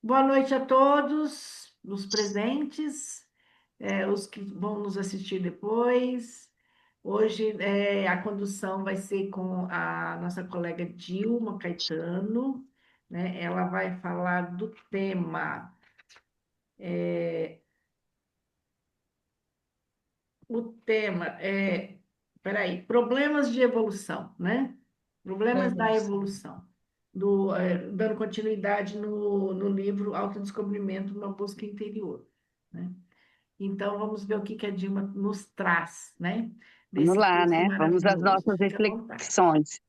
Boa noite a todos, os presentes, os que vão nos assistir depois. Hoje, a condução vai ser com a nossa colega Dilma Caetano, né? Ela vai falar do tema. O tema é, peraí, problemas de evolução, né? Da Problemas da evolução. evolução. Dando continuidade no livro Autodescobrimento, uma busca interior, né? Então, vamos ver o que que a Dilma nos traz, né? Vamos Desse lá, texto né? Vamos às maravilhoso. nossas Fica à vontade. reflexões.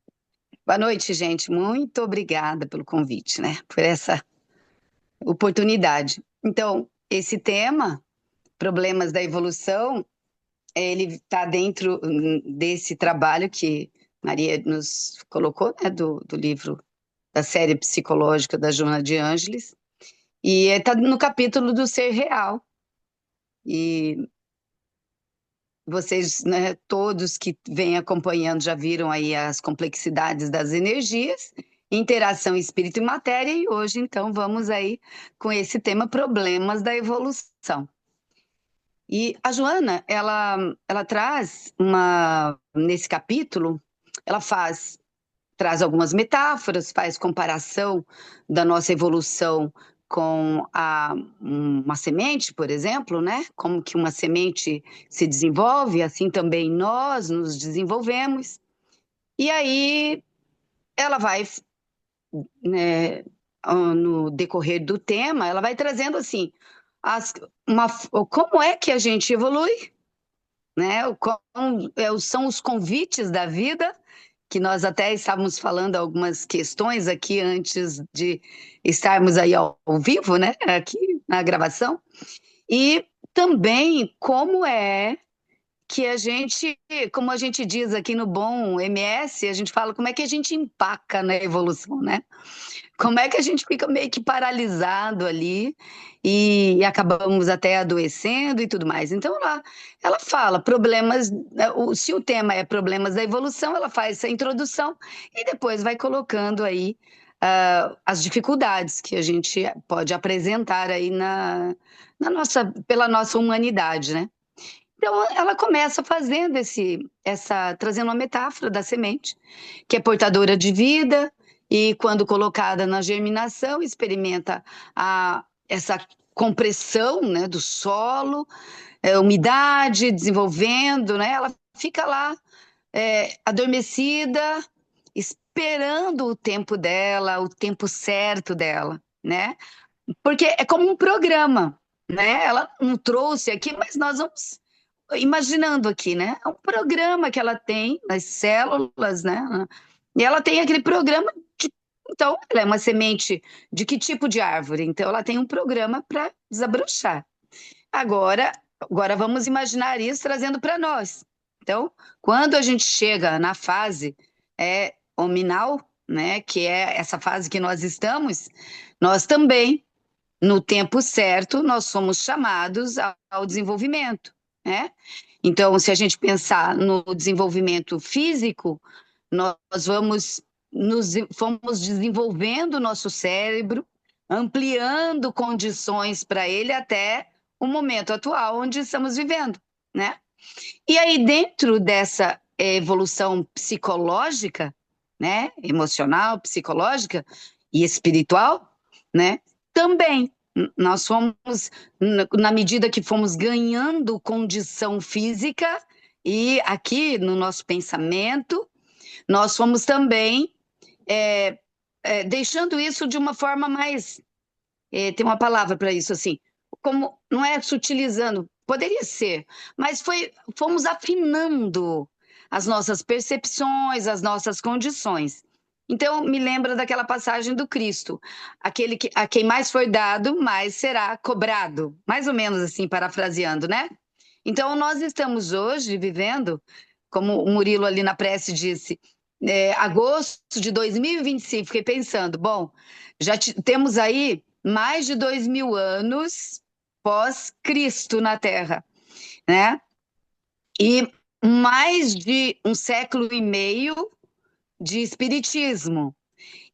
Boa noite, gente. Muito obrigada pelo convite, né? Por essa oportunidade. Então, esse tema, problemas da evolução, ele está dentro desse trabalho que Maria nos colocou, né? Do livro da série psicológica da Joana de Ângeles. E está no capítulo do ser real. E vocês, né, todos que vêm acompanhando já viram aí as complexidades das energias, interação espírito e matéria, e hoje então vamos aí com esse tema problemas da evolução. E a Joana, ela traz nesse capítulo, ela traz algumas metáforas, faz comparação da nossa evolução com uma semente, por exemplo, né? Como que uma semente se desenvolve, assim também nós nos desenvolvemos. E aí ela vai, né, no decorrer do tema, ela vai trazendo assim, as, como é que a gente evolui, né? São os convites da vida que nós até estávamos falando algumas questões aqui antes de estarmos aí ao vivo, né? Aqui na gravação. E também como é que como a gente diz aqui no bom MS, a gente fala como é que a gente empaca na evolução, né? Como é que a gente fica meio que paralisado ali e acabamos até adoecendo e tudo mais. Então, ela fala problemas, né, se o tema é problemas da evolução, ela faz essa introdução e depois vai colocando aí as dificuldades que a gente pode apresentar aí pela nossa humanidade, né? Então, ela começa fazendo trazendo uma metáfora da semente, que é portadora de vida, e quando colocada na germinação, experimenta essa compressão, né, do solo, umidade, desenvolvendo, né? Ela fica lá, adormecida, esperando o tempo dela, o tempo certo dela, né? Porque é como um programa, né? Ela não trouxe aqui, mas nós vamos imaginando aqui, né? É um programa que ela tem nas células, né? E ela tem aquele programa de, então, ela é uma semente de que tipo de árvore? Então, ela tem um programa para desabrochar. Agora, agora vamos imaginar isso trazendo para nós. Então, quando a gente chega na fase hominal, né, que é essa fase que nós estamos, nós também no tempo certo, nós somos chamados ao desenvolvimento, né? Então, se a gente pensar no desenvolvimento físico, nós fomos desenvolvendo o nosso cérebro, ampliando condições para ele até o momento atual onde estamos vivendo, né? E aí, dentro dessa evolução psicológica, né, emocional, psicológica e espiritual, né, também nós fomos, na medida que fomos ganhando condição física, e aqui no nosso pensamento, nós fomos também deixando isso de uma forma mais tem uma palavra para isso, assim, como não é sutilizando, poderia ser, mas fomos afinando as nossas percepções, as nossas condições. Então, me lembra daquela passagem do Cristo, a quem mais foi dado, mais será cobrado, mais ou menos assim, parafraseando, né? Então, nós estamos hoje vivendo, como o Murilo ali na prece disse, agosto de 2025, fiquei pensando, bom, temos aí mais de 2000 anos pós-Cristo na Terra, né? E mais de um século e meio de espiritismo.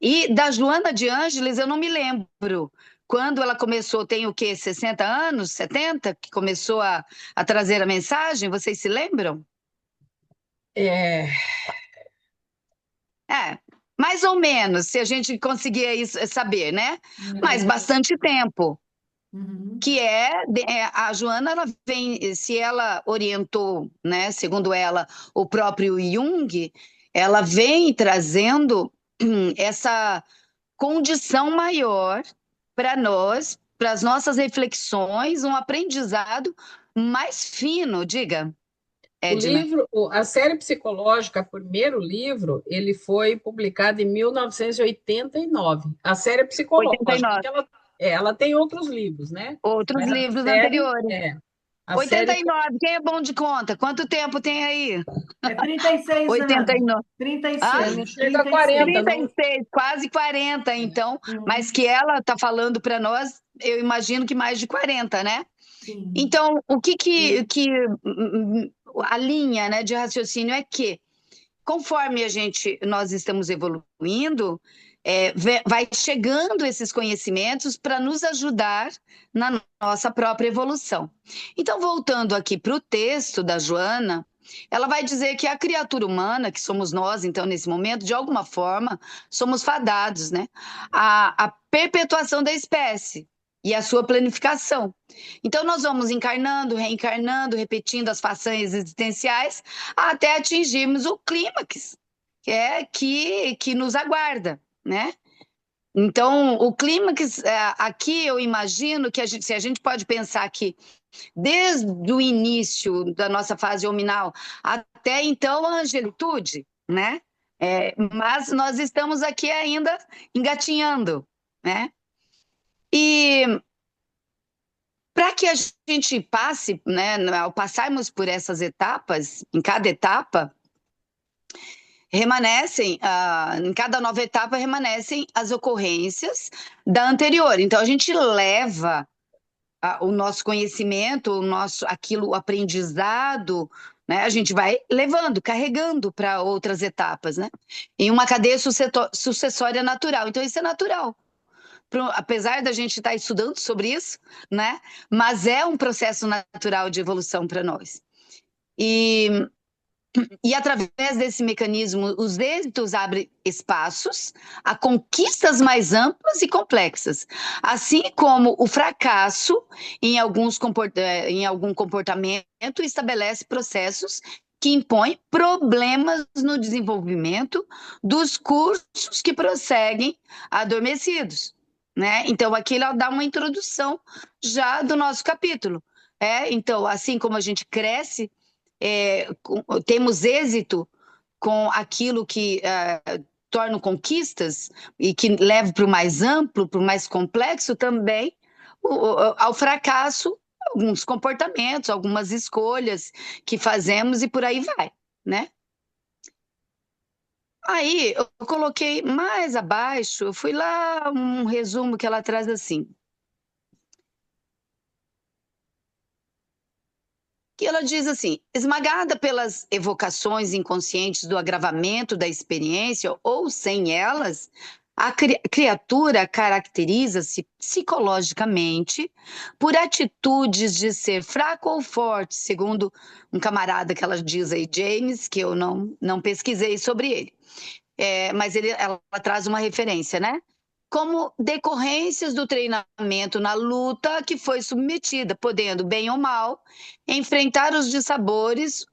E da Joana de Ângeles eu não me lembro quando ela começou, tem o quê? 60 anos, 70, que começou a trazer a mensagem? Vocês se lembram? É, É, mais ou menos, se a gente conseguir isso, saber, né? Mas É. bastante tempo. Uhum. Que a Joana, ela vem, se ela orientou, né, segundo ela, o próprio Jung, ela vem trazendo essa condição maior para nós, para as nossas reflexões, um aprendizado mais fino, diga, o Edna. livro, a série psicológica, o primeiro livro, ele foi publicado em 1989. A série Oitenta e psicológica, nove. porque ela tem outros livros, né? Outros Mas livros anteriores. a Oitenta série e nove. Quem é bom de conta? Quanto tempo tem aí? É 36 Oitenta e anos. nove. Ah, não 36, chega a 40, 36. trinta e não. seis, quase 40, então, mas Uhum. que ela está falando para nós, eu imagino que mais de 40, né? Sim. Então, o que a linha, né, de raciocínio é que, conforme nós estamos evoluindo, vai chegando esses conhecimentos para nos ajudar na nossa própria evolução. Então, voltando aqui para o texto da Joana, ela vai dizer que a criatura humana, que somos nós, então, nesse momento, de alguma forma, somos fadados, né? A perpetuação da espécie e a sua planificação. Então, nós vamos encarnando, reencarnando, repetindo as façanhas existenciais até atingirmos o clímax, que nos aguarda, né? Então, o clímax, aqui eu imagino que se a gente pode pensar que desde o início da nossa fase hominal até então a angelitude, né? Mas nós estamos aqui ainda engatinhando, né? E para que a gente passe, né, ao passarmos por essas etapas, em cada etapa, em cada nova etapa remanescem as ocorrências da anterior. Então a gente leva o nosso conhecimento, o aprendizado, né? A gente vai levando, carregando para outras etapas, né? Em uma cadeia sucessória natural. Então isso é natural. Apesar da gente estar estudando sobre isso, né? Mas é um processo natural de evolução para nós. E através desse mecanismo, os êxitos abrem espaços a conquistas mais amplas e complexas, assim como o fracasso em algum comportamento estabelece processos que impõem problemas no desenvolvimento dos cursos que prosseguem adormecidos. Né? Então, aqui ela dá uma introdução já do nosso capítulo. Então, assim como a gente cresce, temos êxito com aquilo que torna conquistas e que leva para o mais amplo, para o mais complexo também, ao fracasso, alguns comportamentos, algumas escolhas que fazemos e por aí vai, né? Aí eu coloquei mais abaixo, eu fui lá um resumo que ela traz assim. Que ela diz assim: esmagada pelas evocações inconscientes do agravamento da experiência ou sem elas, a criatura caracteriza-se psicologicamente por atitudes de ser fraco ou forte, segundo um camarada que ela diz aí, James, que eu não pesquisei sobre ele. Mas ela traz uma referência, né? Como decorrências do treinamento na luta que foi submetida, podendo, bem ou mal, enfrentar os dissabores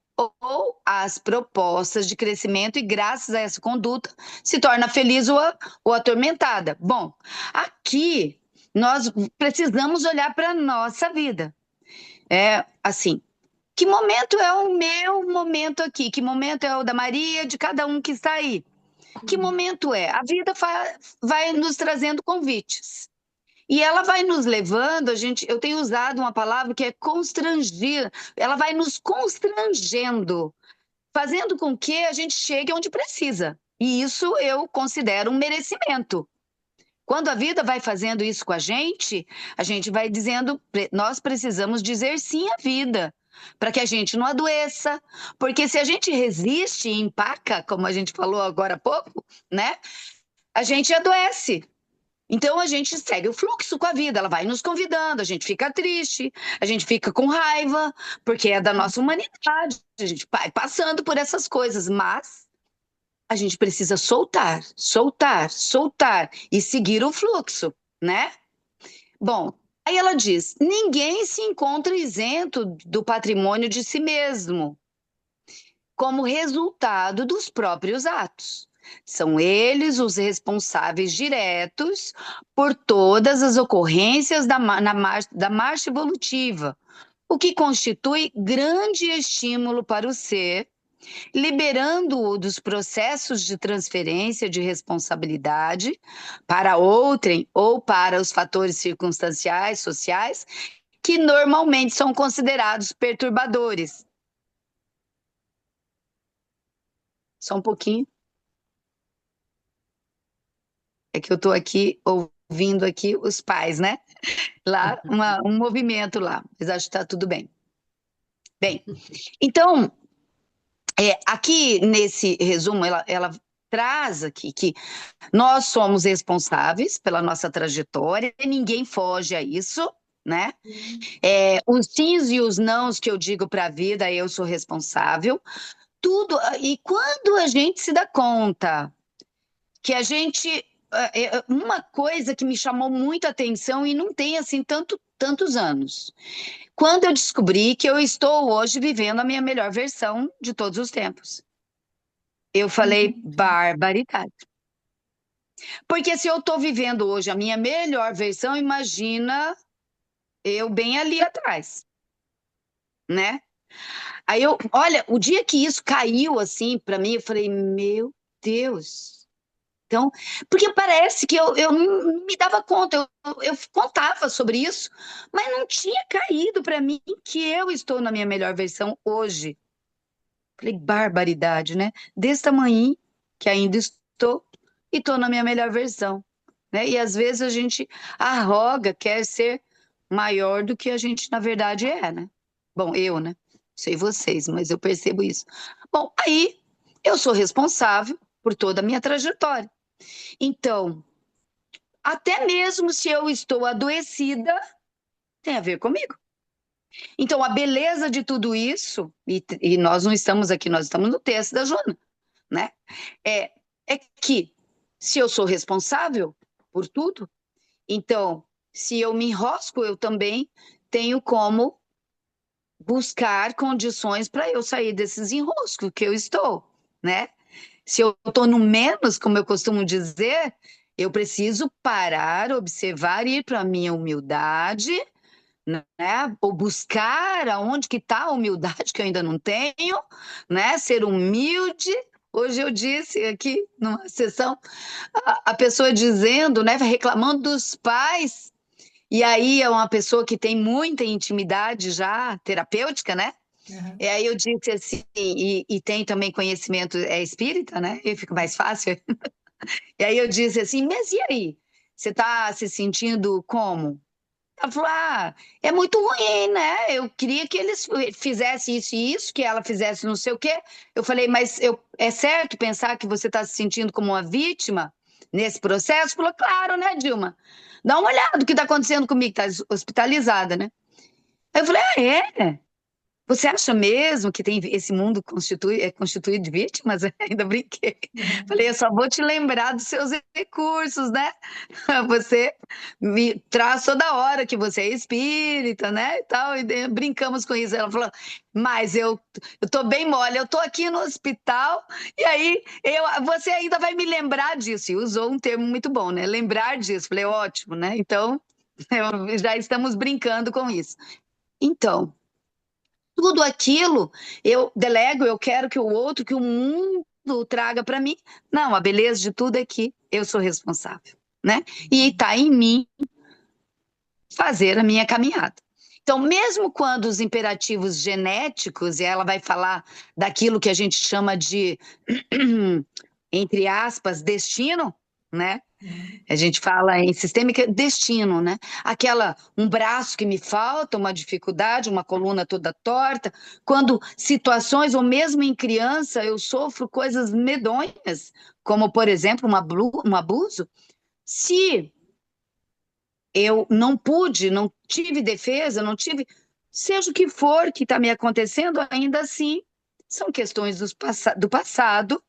ou as propostas de crescimento e, graças a essa conduta, se torna feliz ou atormentada. Bom, aqui nós precisamos olhar para a nossa vida. Assim, que momento é o meu momento aqui? Que momento é o da Maria, de cada um que está aí? Que momento é? A vida vai nos trazendo convites. E ela vai nos levando, eu tenho usado uma palavra que é constrangir, ela vai nos constrangendo, fazendo com que a gente chegue onde precisa. E isso eu considero um merecimento. Quando a vida vai fazendo isso com a gente vai dizendo, nós precisamos dizer sim à vida, para que a gente não adoeça, porque se a gente resiste e empaca, como a gente falou agora há pouco, né? A gente adoece. Então a gente segue o fluxo com a vida, ela vai nos convidando, a gente fica triste, a gente fica com raiva, porque é da nossa humanidade, a gente vai passando por essas coisas, mas a gente precisa soltar, soltar, soltar e seguir o fluxo, né? Bom, aí ela diz: ninguém se encontra isento do patrimônio de si mesmo, como resultado dos próprios atos. São eles os responsáveis diretos por todas as ocorrências da marcha evolutiva, o que constitui grande estímulo para o ser, liberando-o dos processos de transferência de responsabilidade para outrem ou para os fatores circunstanciais, sociais, que normalmente são considerados perturbadores. Só um pouquinho. É que eu estou aqui ouvindo aqui os pais, né? Lá, um movimento lá, mas acho que está tudo bem. Bem, então, aqui nesse resumo, ela traz aqui que nós somos responsáveis pela nossa trajetória, ninguém foge a isso, né? Os sims e os nãos que eu digo para a vida, eu sou responsável. Tudo, e quando a gente se dá conta que a gente. Uma coisa que me chamou muita atenção e não tem assim tantos anos. Quando eu descobri que eu estou hoje vivendo a minha melhor versão de todos os tempos. Eu falei, barbaridade. Porque se eu estou vivendo hoje a minha melhor versão, imagina eu bem ali atrás, né? Aí olha, o dia que isso caiu assim para mim, eu falei, meu Deus. Então, porque parece que eu não me dava conta, eu contava sobre isso, mas não tinha caído para mim que eu estou na minha melhor versão hoje. Falei, barbaridade, né? Desse tamanho que ainda estou e estou na minha melhor versão, né? E às vezes a gente arroga, quer ser maior do que a gente na verdade é, né? Bom, eu, né? Sei vocês, mas eu percebo isso. Bom, aí eu sou responsável por toda a minha trajetória. Então, até mesmo se eu estou adoecida, tem a ver comigo. Então, a beleza de tudo isso, e nós não estamos aqui, nós estamos no texto da Joana, né? É que se eu sou responsável por tudo, então, se eu me enrosco, eu também tenho como buscar condições para eu sair desses enroscos que eu estou, né? Se eu estou no menos, como eu costumo dizer, eu preciso parar, observar, ir para a minha humildade, né? Ou buscar aonde que está a humildade que eu ainda não tenho, né? Ser humilde. Hoje eu disse aqui numa sessão, a pessoa dizendo, né, reclamando dos pais, e aí é uma pessoa que tem muita intimidade já terapêutica, né? Uhum. E aí eu disse assim, e tem também conhecimento espírita, né? E fica mais fácil. E aí eu disse assim, mas e aí? Você está se sentindo como? Ela falou, é muito ruim, né? Eu queria que eles fizessem isso e isso, que ela fizesse não sei o quê. Eu falei, mas é certo pensar que você está se sentindo como uma vítima nesse processo? Falou, claro, né, Dilma? Dá uma olhada no que está acontecendo comigo, está hospitalizada, né? Aí eu falei, é? Você acha mesmo que tem esse mundo é constituído de vítimas? Ainda brinquei. Falei, eu só vou te lembrar dos seus recursos, né? Você me traz toda hora que você é espírita, né? E tal, e brincamos com isso. Ela falou, mas eu tô bem mole, eu tô aqui no hospital, e aí você ainda vai me lembrar disso. E usou um termo muito bom, né? Lembrar disso. Falei, ótimo, né? Então, já estamos brincando com isso. Então, tudo aquilo eu delego, eu quero que o outro, que o mundo traga para mim. Não, a beleza de tudo é que eu sou responsável, né? E está em mim fazer a minha caminhada. Então, mesmo quando os imperativos genéticos, e ela vai falar daquilo que a gente chama de, entre aspas, destino, né? A gente fala em sistêmica destino, né? Um braço que me falta, uma dificuldade, uma coluna toda torta. Quando situações, ou mesmo em criança, eu sofro coisas medonhas, como, por exemplo, um abuso. Se eu não pude, não tive defesa, não tive, seja o que for que está me acontecendo, ainda assim, são questões do passado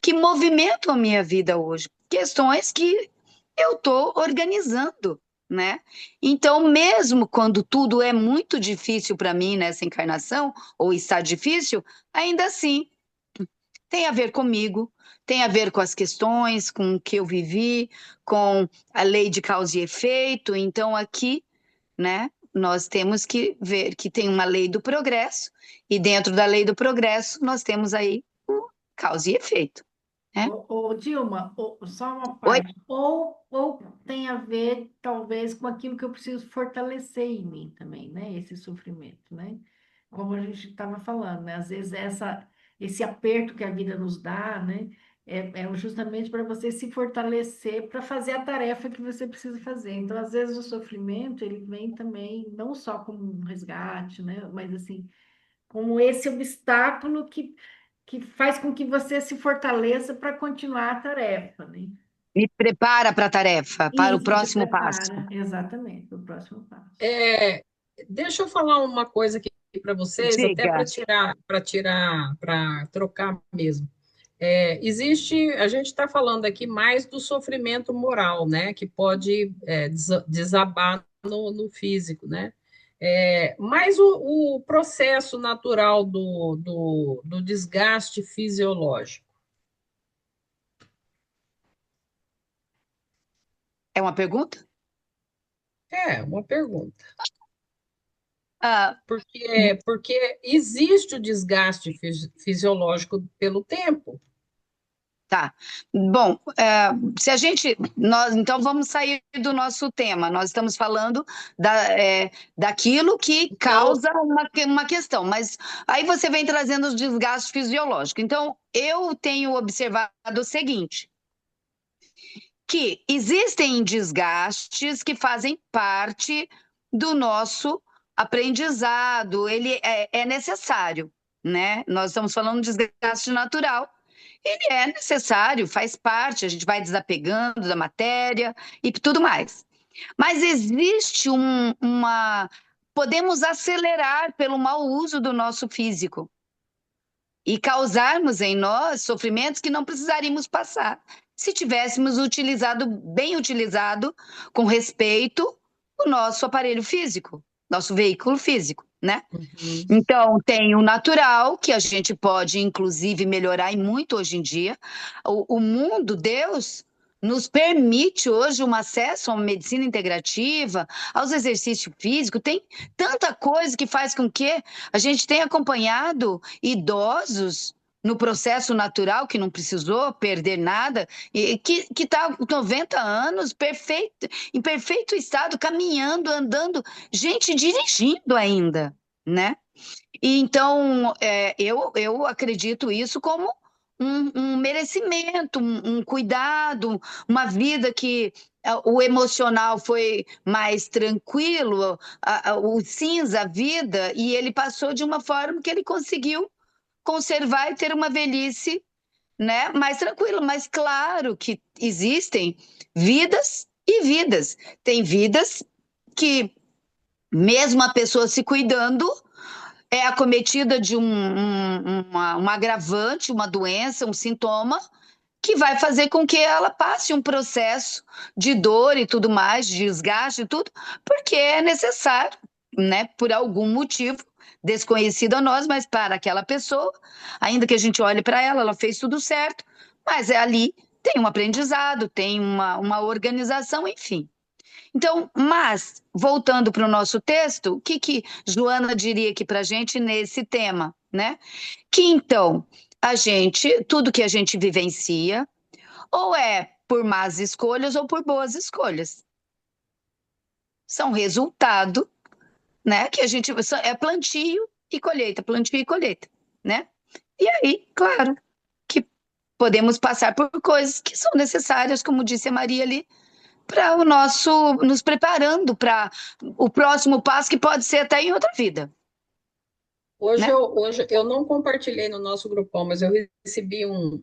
que movimentam a minha vida hoje, questões que eu estou organizando, né? Então, mesmo quando tudo é muito difícil para mim nessa encarnação, ou está difícil, ainda assim tem a ver comigo, tem a ver com as questões, com o que eu vivi, com a lei de causa e efeito. Então, aqui, né, nós temos que ver que tem uma lei do progresso, e dentro da lei do progresso, nós temos aí o causa e efeito, né? Dilma, só uma Oi? parte. Ou tem a ver, talvez, com aquilo que eu preciso fortalecer em mim também, né? Esse sofrimento, né? Como a gente estava falando, né? Às vezes esse aperto que a vida nos dá, né? É justamente para você se fortalecer para fazer a tarefa que você precisa fazer. Então, às vezes, o sofrimento, ele vem também, não só como um resgate, né? Mas, assim, como esse obstáculo que faz com que você se fortaleça para continuar a tarefa, né? Me prepara para a tarefa, para o Isso, te próximo passo. prepara, exatamente, o próximo passo. É, deixa eu falar uma coisa aqui para vocês, até Diga. para trocar mesmo. Existe, a gente está falando aqui mais do sofrimento moral, né, que pode desabar no físico, né? Mas o processo natural do desgaste fisiológico. É uma pergunta? É uma pergunta. Ah, Porque existe o desgaste fisiológico pelo tempo. tá. Bom, se a gente. Então vamos sair do nosso tema. Nós estamos falando daquilo que Então, causa uma questão, mas aí você vem trazendo os desgastes fisiológicos. Então, eu tenho observado o seguinte: que existem desgastes que fazem parte do nosso aprendizado, ele é necessário, né? Nós estamos falando de desgaste natural. Ele é necessário, faz parte, a gente vai desapegando da matéria e tudo mais. Mas existe podemos acelerar pelo mau uso do nosso físico e causarmos em nós sofrimentos que não precisaríamos passar se tivéssemos utilizado, bem utilizado, com respeito, o nosso aparelho físico, nosso veículo físico, né? uhum. Então, tem o natural, que a gente pode, inclusive, melhorar e muito hoje em dia. O mundo, Deus, nos permite hoje um acesso a uma medicina integrativa, aos exercícios físicos. Tem tanta coisa que faz com que a gente tenha acompanhado idosos no processo natural, que não precisou perder nada, e que está com 90 anos, perfeito, em perfeito estado, caminhando, andando, gente dirigindo ainda, né? E então, eu acredito isso como um merecimento, um cuidado, uma vida que o emocional foi mais tranquilo, o cinza, a vida, e ele passou de uma forma que ele conseguiu conservar e ter uma velhice, né, mais tranquila. Mas claro que existem vidas e vidas. Tem vidas que, mesmo a pessoa se cuidando, é acometida de um agravante, uma doença, um sintoma, que vai fazer com que ela passe um processo de dor e tudo mais, de desgaste e tudo, porque é necessário, né, por algum motivo desconhecido a nós, mas para aquela pessoa, ainda que a gente olhe para ela, ela fez tudo certo, mas ali tem um aprendizado, tem uma organização, enfim. Então, mas, voltando para o nosso texto, o que Joana diria aqui para a gente nesse tema, né? Que então, tudo que a gente vivencia, ou é por más escolhas ou por boas escolhas. São resultado, né? Que a gente é plantio e colheita, né? E aí, claro, que podemos passar por coisas que são necessárias, como disse a Maria ali, para nos preparando para o próximo passo, que pode ser até em outra vida. né? Hoje eu não compartilhei no nosso grupão, mas eu recebi um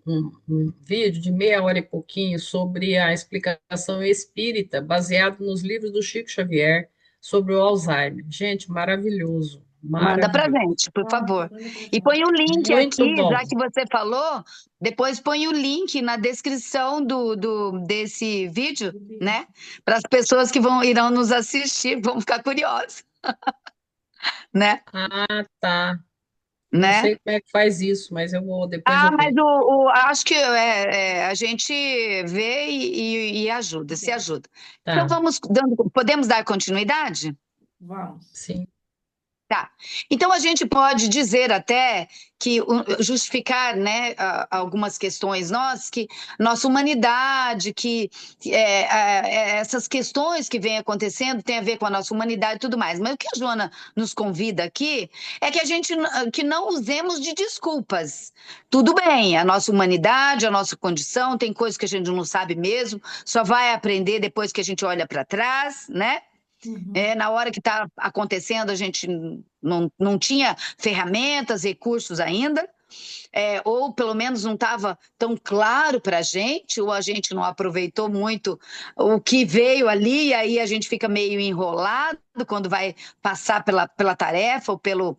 vídeo de meia hora e pouquinho sobre a explicação espírita, baseado nos livros do Chico Xavier sobre o Alzheimer. Gente, maravilhoso, Manda pra maravilhoso. gente, por Nossa, favor. manda pra E põe o gente. link Muito aqui, bom. já que você falou, depois põe o link na descrição desse vídeo, Do vídeo. né? Para as pessoas que irão nos assistir, vão ficar curiosas, né? Ah, tá. Não Né? sei como é que faz isso, mas eu vou, depois Ah, eu mas vejo. acho que a gente vê e ajuda, se ajuda. Então Tá, podemos dar continuidade? Vamos. sim. Tá. Então a gente pode dizer até que justificar, né, algumas questões nossas, que nossa humanidade, que essas questões que vêm acontecendo têm a ver com a nossa humanidade e tudo mais. Mas o que a Joana nos convida aqui é que a gente que não usemos de desculpas. Tudo bem, a nossa humanidade, a nossa condição, tem coisas que a gente não sabe mesmo, só vai aprender depois que a gente olha para trás, né? Uhum. Na hora que está acontecendo, a gente não tinha ferramentas, recursos ainda, ou pelo menos não estava tão claro para a gente, ou a gente não aproveitou muito o que veio ali, e aí a gente fica meio enrolado quando vai passar pela tarefa ou pelo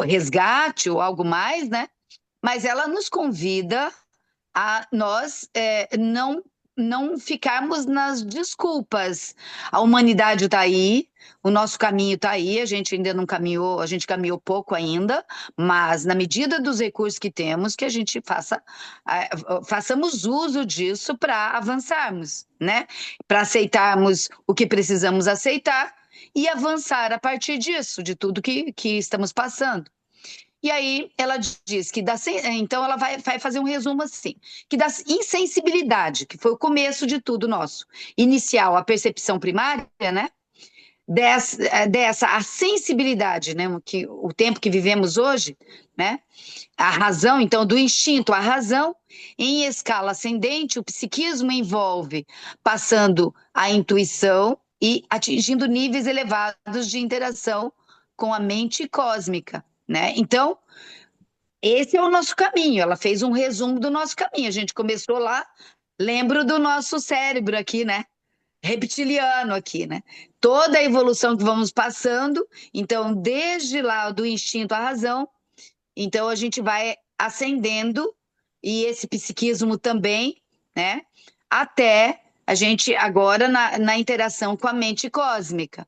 resgate ou algo mais, né? Mas ela nos convida a nós não ficarmos nas desculpas. A humanidade está aí, o nosso caminho está aí, a gente ainda não caminhou, a gente caminhou pouco ainda, mas na medida dos recursos que temos, que a gente façamos uso disso para avançarmos, né? Para aceitarmos o que precisamos aceitar e avançar a partir disso, de tudo que estamos passando. E aí ela diz que então ela vai fazer um resumo assim, que da insensibilidade, que foi o começo de tudo nosso, inicial, a percepção primária, né? Dessa a sensibilidade, né? Que o tempo que vivemos hoje, né? A razão, então, do instinto à razão, em escala ascendente, o psiquismo envolve passando a intuição e atingindo níveis elevados de interação com a mente cósmica, né? Então, esse é o nosso caminho. Ela fez um resumo do nosso caminho. A gente começou lá, lembro do nosso cérebro aqui, né? Reptiliano aqui, né? Toda a evolução que vamos passando, então, desde lá do instinto à razão, então a gente vai ascendendo, e esse psiquismo também, né? Até a gente agora na interação com a mente cósmica.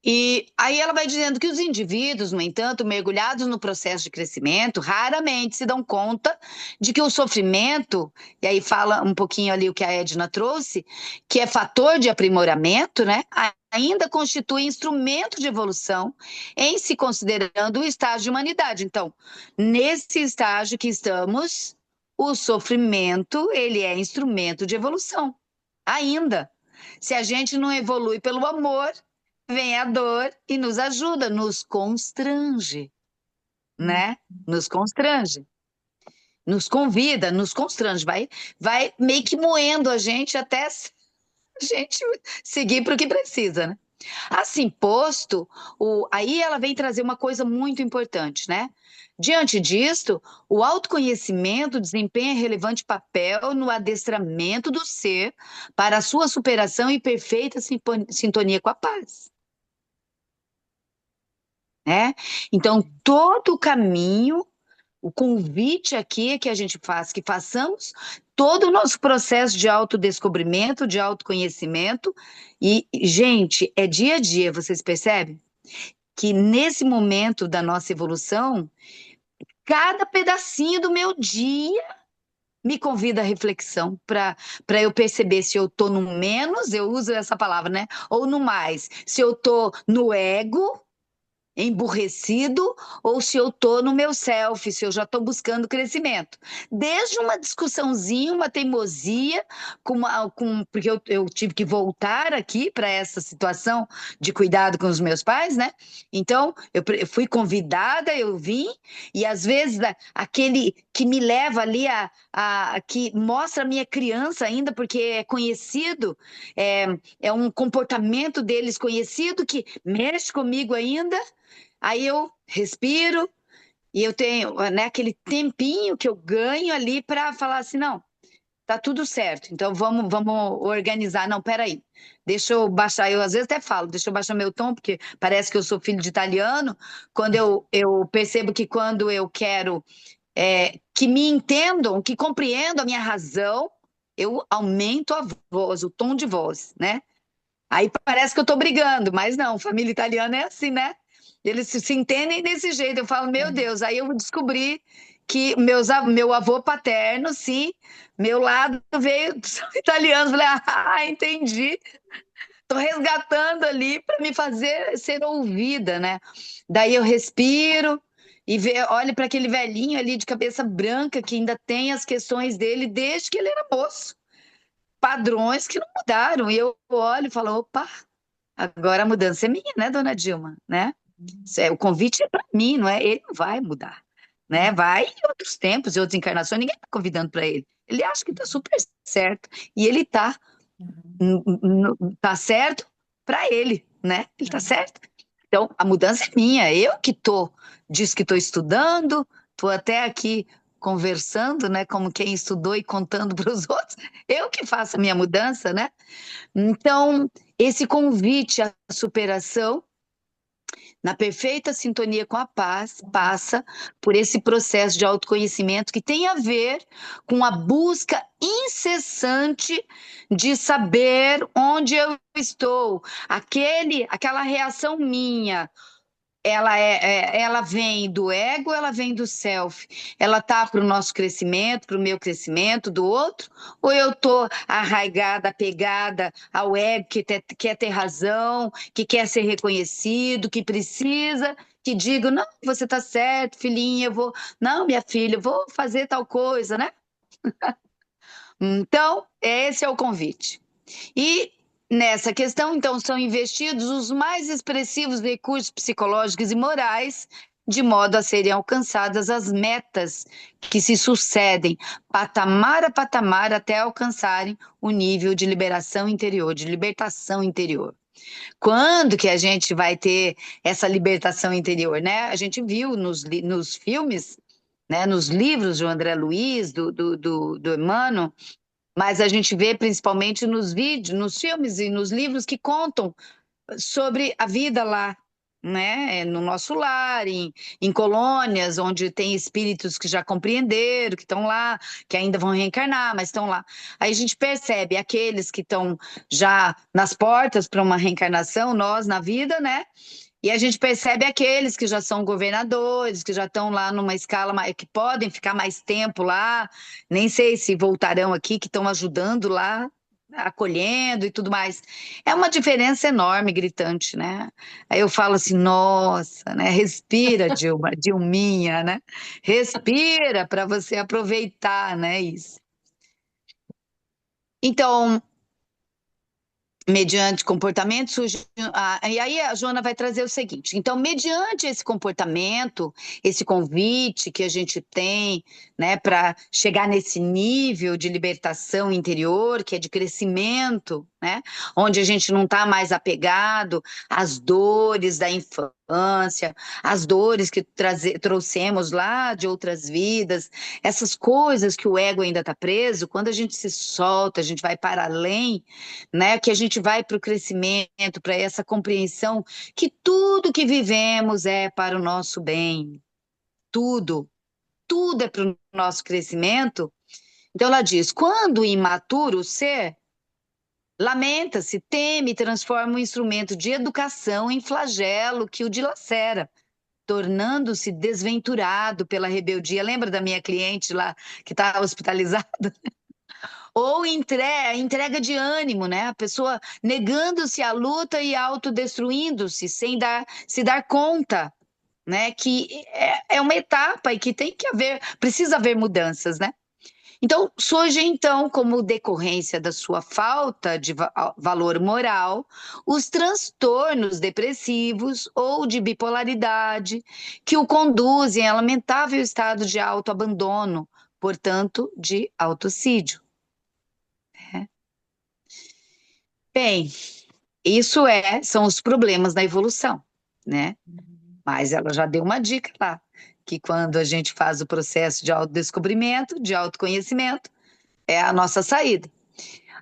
E aí ela vai dizendo que os indivíduos, no entanto, mergulhados no processo de crescimento, raramente se dão conta de que o sofrimento, e aí fala um pouquinho ali o que a Edna trouxe, que é fator de aprimoramento, né? Ainda constitui instrumento de evolução em se considerando o estágio de humanidade. Então, nesse estágio que estamos, o sofrimento, ele é instrumento de evolução. Ainda. Se a gente não evolui pelo amor, vem a dor e nos ajuda, nos constrange, Uhum. né? Nos constrange, nos convida, nos constrange, vai meio que moendo a gente até a gente seguir para o que precisa, né? Assim posto, aí ela vem trazer uma coisa muito importante, né? Diante disto, o autoconhecimento desempenha relevante papel no adestramento do ser para a sua superação e perfeita sintonia com a paz, né? Então, todo o caminho, o convite aqui é que a gente faz, que façamos todo o nosso processo de autodescobrimento, de autoconhecimento, e, gente, é dia a dia, vocês percebem? Que nesse momento da nossa evolução, cada pedacinho do meu dia me convida à reflexão para eu perceber se eu estou no menos, eu uso essa palavra, né? Ou no mais, se eu estou no ego emburrecido ou se eu estou no meu self, se eu já estou buscando crescimento. Desde uma discussãozinha, uma teimosia, porque eu tive que voltar aqui para essa situação de cuidado com os meus pais, né? Então, eu fui convidada, eu vim, e às vezes aquele que me leva ali, que mostra a minha criança ainda, porque é conhecido, é um comportamento deles conhecido que mexe comigo ainda, Aí eu respiro e eu tenho, né, aquele tempinho que eu ganho ali para falar assim, não, tá tudo certo. Então vamos organizar. Não, peraí. Deixa eu baixar. Eu às vezes até falo, deixa eu baixar meu tom, porque parece que eu sou filho de italiano. Quando eu percebo que quando eu quero que me entendam, que compreendam a minha razão, eu aumento a voz, o tom de voz, né? Aí parece que eu tô brigando, mas não, família italiana é assim, né? Eles se entendem desse jeito. Eu falo, meu É. Deus, aí eu descobri que meu avô paterno, sim, meu lado veio são italianos. Falei, ah, entendi. Tô resgatando ali para me fazer ser ouvida, né? Daí eu respiro e olho para aquele velhinho ali de cabeça branca que ainda tem as questões dele desde que ele era moço. Padrões que não mudaram. E eu olho e falo, opa, agora a mudança é minha, né, dona Dilma, né? O convite é para mim, não é? Ele não vai mudar, né? Vai em outros tempos, em outras encarnações, ninguém está convidando para ele. Ele acha que está super certo e ele está tá certo para ele, né? Ele tá certo. Então, a mudança é minha. Eu que diz que estou estudando, estou até aqui conversando, né? Como quem estudou e contando para os outros. Eu que faço a minha mudança, né? Então, esse convite à superação na perfeita sintonia com a paz, passa por esse processo de autoconhecimento que tem a ver com a busca incessante de saber onde eu estou. Aquela reação minha, ela vem do ego, ela vem do self. Ela tá para o nosso crescimento, para o meu crescimento, do outro, ou eu tô arraigada, apegada ao ego quer ter razão, que quer ser reconhecido, que precisa, que digo, não, você tá certo, filhinha, eu vou, não, minha filha, eu vou fazer tal coisa, né? Então, esse é o convite. E nessa questão, então, são investidos os mais expressivos recursos psicológicos e morais, de modo a serem alcançadas as metas que se sucedem, patamar a patamar, até alcançarem o nível de liberação interior, de libertação interior. Quando que a gente vai ter essa libertação interior, né? A gente viu nos filmes, né, nos livros do André Luiz, do Emmanuel, mas a gente vê principalmente nos vídeos, nos filmes e nos livros que contam sobre a vida lá, né? No nosso lar, em colônias, onde tem espíritos que já compreenderam, que estão lá, que ainda vão reencarnar, mas estão lá. Aí a gente percebe aqueles que estão já nas portas para uma reencarnação, nós na vida, né? E a gente percebe aqueles que já são governadores, que já estão lá numa escala, que podem ficar mais tempo lá, nem sei se voltarão aqui, que estão ajudando lá, acolhendo e tudo mais. É uma diferença enorme, gritante, né? Aí eu falo assim, nossa, né? Respira, Dilma, Dilminha, né? Respira para você aproveitar, né? Isso. Então, mediante comportamento surge. E aí a Joana vai trazer o seguinte: então, mediante esse comportamento, esse convite que a gente tem, né, para chegar nesse nível de libertação interior, que é de crescimento, né, onde a gente não está mais apegado às dores da infância, às dores que trouxemos lá de outras vidas, essas coisas que o ego ainda está preso, quando a gente se solta, a gente vai para além, né? Que a gente vai para o crescimento, para essa compreensão que tudo que vivemos é para o nosso bem, tudo, tudo é para o nosso crescimento. Então ela diz: quando o imaturo ser lamenta-se, teme, transforma um instrumento de educação em flagelo que o dilacera, tornando-se desventurado pela rebeldia. Lembra da minha cliente lá que está hospitalizada? Ou entrega de ânimo, né? A pessoa negando-se à luta e autodestruindo-se sem se dar conta, né? Que é uma etapa e que tem que haver, precisa haver mudanças, né? Então, surge então, como decorrência da sua falta de valor moral, os transtornos depressivos ou de bipolaridade que o conduzem a lamentável estado de autoabandono, portanto, de autocídio. Bem, são os problemas da evolução, né? Mas ela já deu uma dica lá, que quando a gente faz o processo de autodescobrimento, de autoconhecimento, é a nossa saída.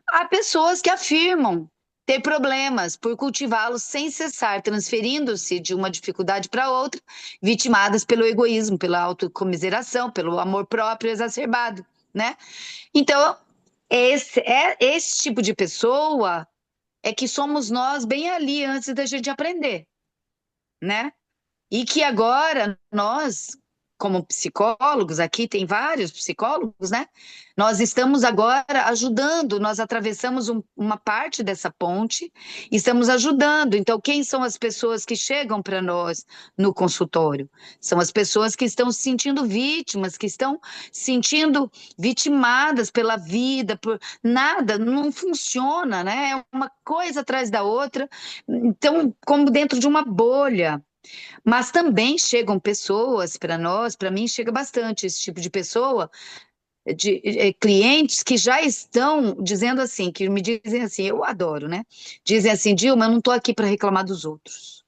Há pessoas que afirmam ter problemas por cultivá-los sem cessar, transferindo-se de uma dificuldade para outra, vitimadas pelo egoísmo, pela autocomiseração, pelo amor próprio exacerbado, né? Então, esse tipo de pessoa é que somos nós bem ali antes da gente aprender, né? E que agora nós, como psicólogos, aqui tem vários psicólogos, né? Nós estamos agora ajudando, nós atravessamos uma parte dessa ponte, e estamos ajudando. Então, quem são as pessoas que chegam para nós no consultório? São as pessoas que estão se sentindo vítimas, que estão se sentindo vitimadas pela vida, por nada, não funciona, né? É uma coisa atrás da outra. Então, como dentro de uma bolha. Mas também chegam pessoas para nós, para mim chega bastante esse tipo de pessoa, clientes que já estão dizendo assim, que me dizem assim, eu adoro, né? Dizem assim, Dilma, eu não estou aqui para reclamar dos outros.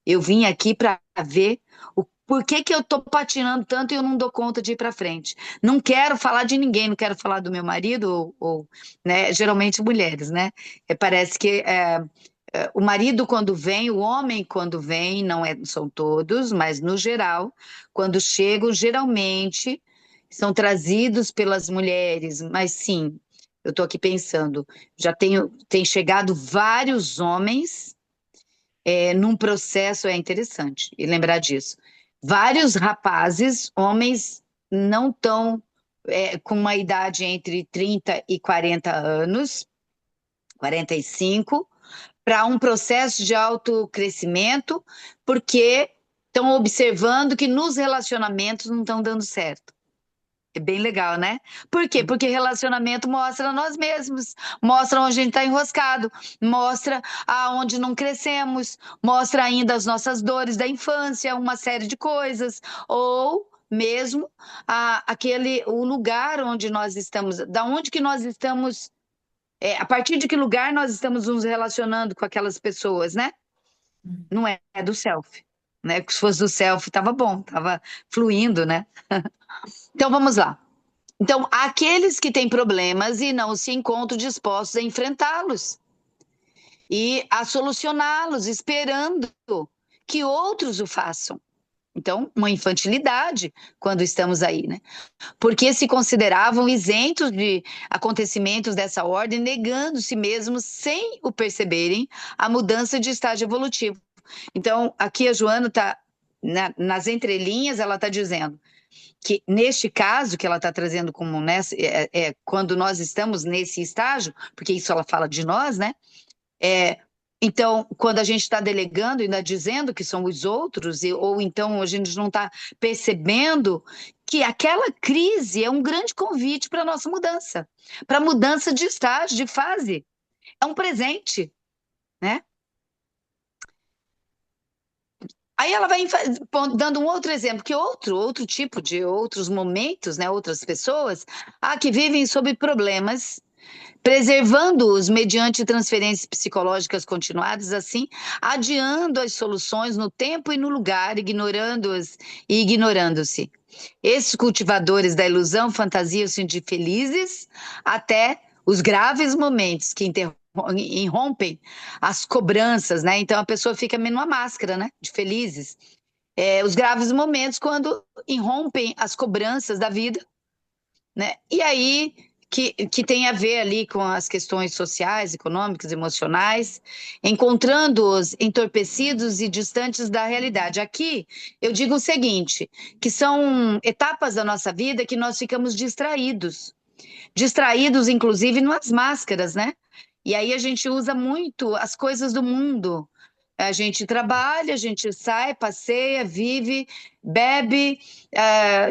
Eu vim aqui para ver o por que que eu estou patinando tanto e eu não dou conta de ir para frente. Não quero falar de ninguém, não quero falar do meu marido, né, geralmente mulheres, né? Parece que o marido quando vem, o homem quando vem, não são todos, mas no geral, quando chegam, geralmente são trazidos pelas mulheres, mas sim, eu estou aqui pensando, tem chegado vários homens num processo, é interessante e lembrar disso. Vários rapazes, homens não tão com uma idade entre 30 e 40 anos, 45, para um processo de autocrescimento, porque estão observando que nos relacionamentos não estão dando certo. É bem legal, né? Por quê? Porque relacionamento mostra nós mesmos, mostra onde a gente está enroscado, mostra aonde não crescemos, mostra ainda as nossas dores da infância, uma série de coisas, ou mesmo o lugar onde nós estamos, da onde que nós estamos, a partir de que lugar nós estamos nos relacionando com aquelas pessoas, né? Não é do self, né? Se fosse do self, tava bom, tava fluindo, né? Então vamos lá. Então, aqueles que têm problemas e não se encontram dispostos a enfrentá-los e a solucioná-los, esperando que outros o façam. Então, uma infantilidade quando estamos aí, né? Porque se consideravam isentos de acontecimentos dessa ordem, negando-se mesmo, sem o perceberem, a mudança de estágio evolutivo. Então, aqui a Joana está, nas entrelinhas, ela está dizendo que, neste caso, que ela está trazendo como quando nós estamos nesse estágio, porque isso ela fala de nós, né? Então, quando a gente está delegando, ainda dizendo que são os outros, ou então a gente não está percebendo que aquela crise é um grande convite para a nossa mudança, para mudança de estágio, de fase. É um presente, né? Aí ela vai dando um outro exemplo, que outro tipo de outros momentos, né, outras pessoas, que vivem sob problemas, preservando-os mediante transferências psicológicas continuadas, assim, adiando as soluções no tempo e no lugar, ignorando-as e ignorando-se. Esses cultivadores da ilusão fantasiam-se de felizes até os graves momentos que irrompem as cobranças, né? Então a pessoa fica meio numa máscara, né? De felizes. Os graves momentos quando irrompem as cobranças da vida, né? E aí que tem a ver ali com as questões sociais, econômicas, emocionais, encontrando-os entorpecidos e distantes da realidade. Aqui eu digo o seguinte, que são etapas da nossa vida que nós ficamos distraídos inclusive nas máscaras, né? E aí a gente usa muito as coisas do mundo. A gente trabalha, a gente sai, passeia, vive, bebe,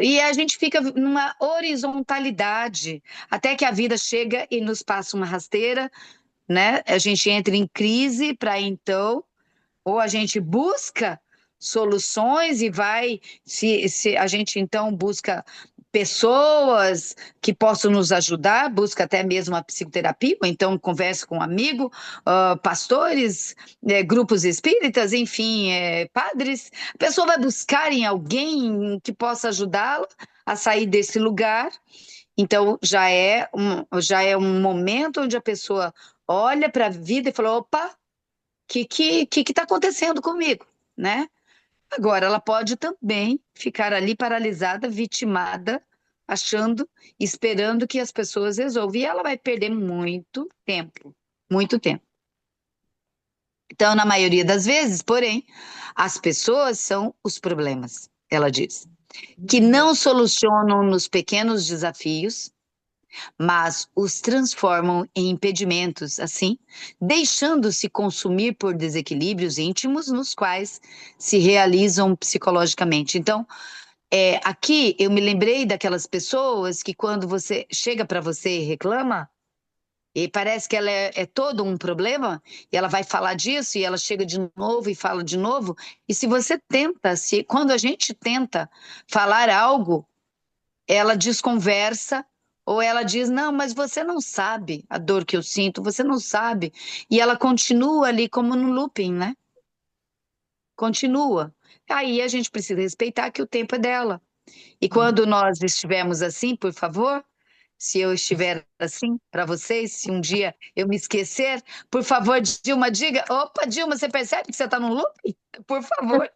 e a gente fica numa horizontalidade, até que a vida chega e nos passa uma rasteira, né? A gente entra em crise para então, ou a gente busca soluções e vai, se a gente então busca pessoas que possam nos ajudar, busca até mesmo a psicoterapia, ou então conversa com um amigo, pastores, grupos espíritas, enfim, padres. A pessoa vai buscar em alguém que possa ajudá-la a sair desse lugar. Então, já é um momento onde a pessoa olha para a vida e fala, opa, o que está acontecendo comigo, né? Agora, ela pode também ficar ali paralisada, vitimada, achando, esperando que as pessoas resolvam. E ela vai perder muito tempo, muito tempo. Então, na maioria das vezes, porém, as pessoas são os problemas, ela diz, que não solucionam nos pequenos desafios, mas os transformam em impedimentos, assim, deixando-se consumir por desequilíbrios íntimos nos quais se realizam psicologicamente. Então, aqui eu me lembrei daquelas pessoas que quando você chega para você e reclama, e parece que ela é todo um problema, e ela vai falar disso, e ela chega de novo e fala de novo, e se você tenta, quando a gente tenta falar algo, ela desconversa, ou ela diz, não, mas você não sabe a dor que eu sinto, você não sabe, e ela continua ali como no looping, né? Continua. Aí a gente precisa respeitar que o tempo é dela. E quando nós estivermos assim, por favor, se eu estiver assim para vocês, se um dia eu me esquecer, por favor, Dilma, diga. Opa, Dilma, você percebe que você está num loop? Por favor.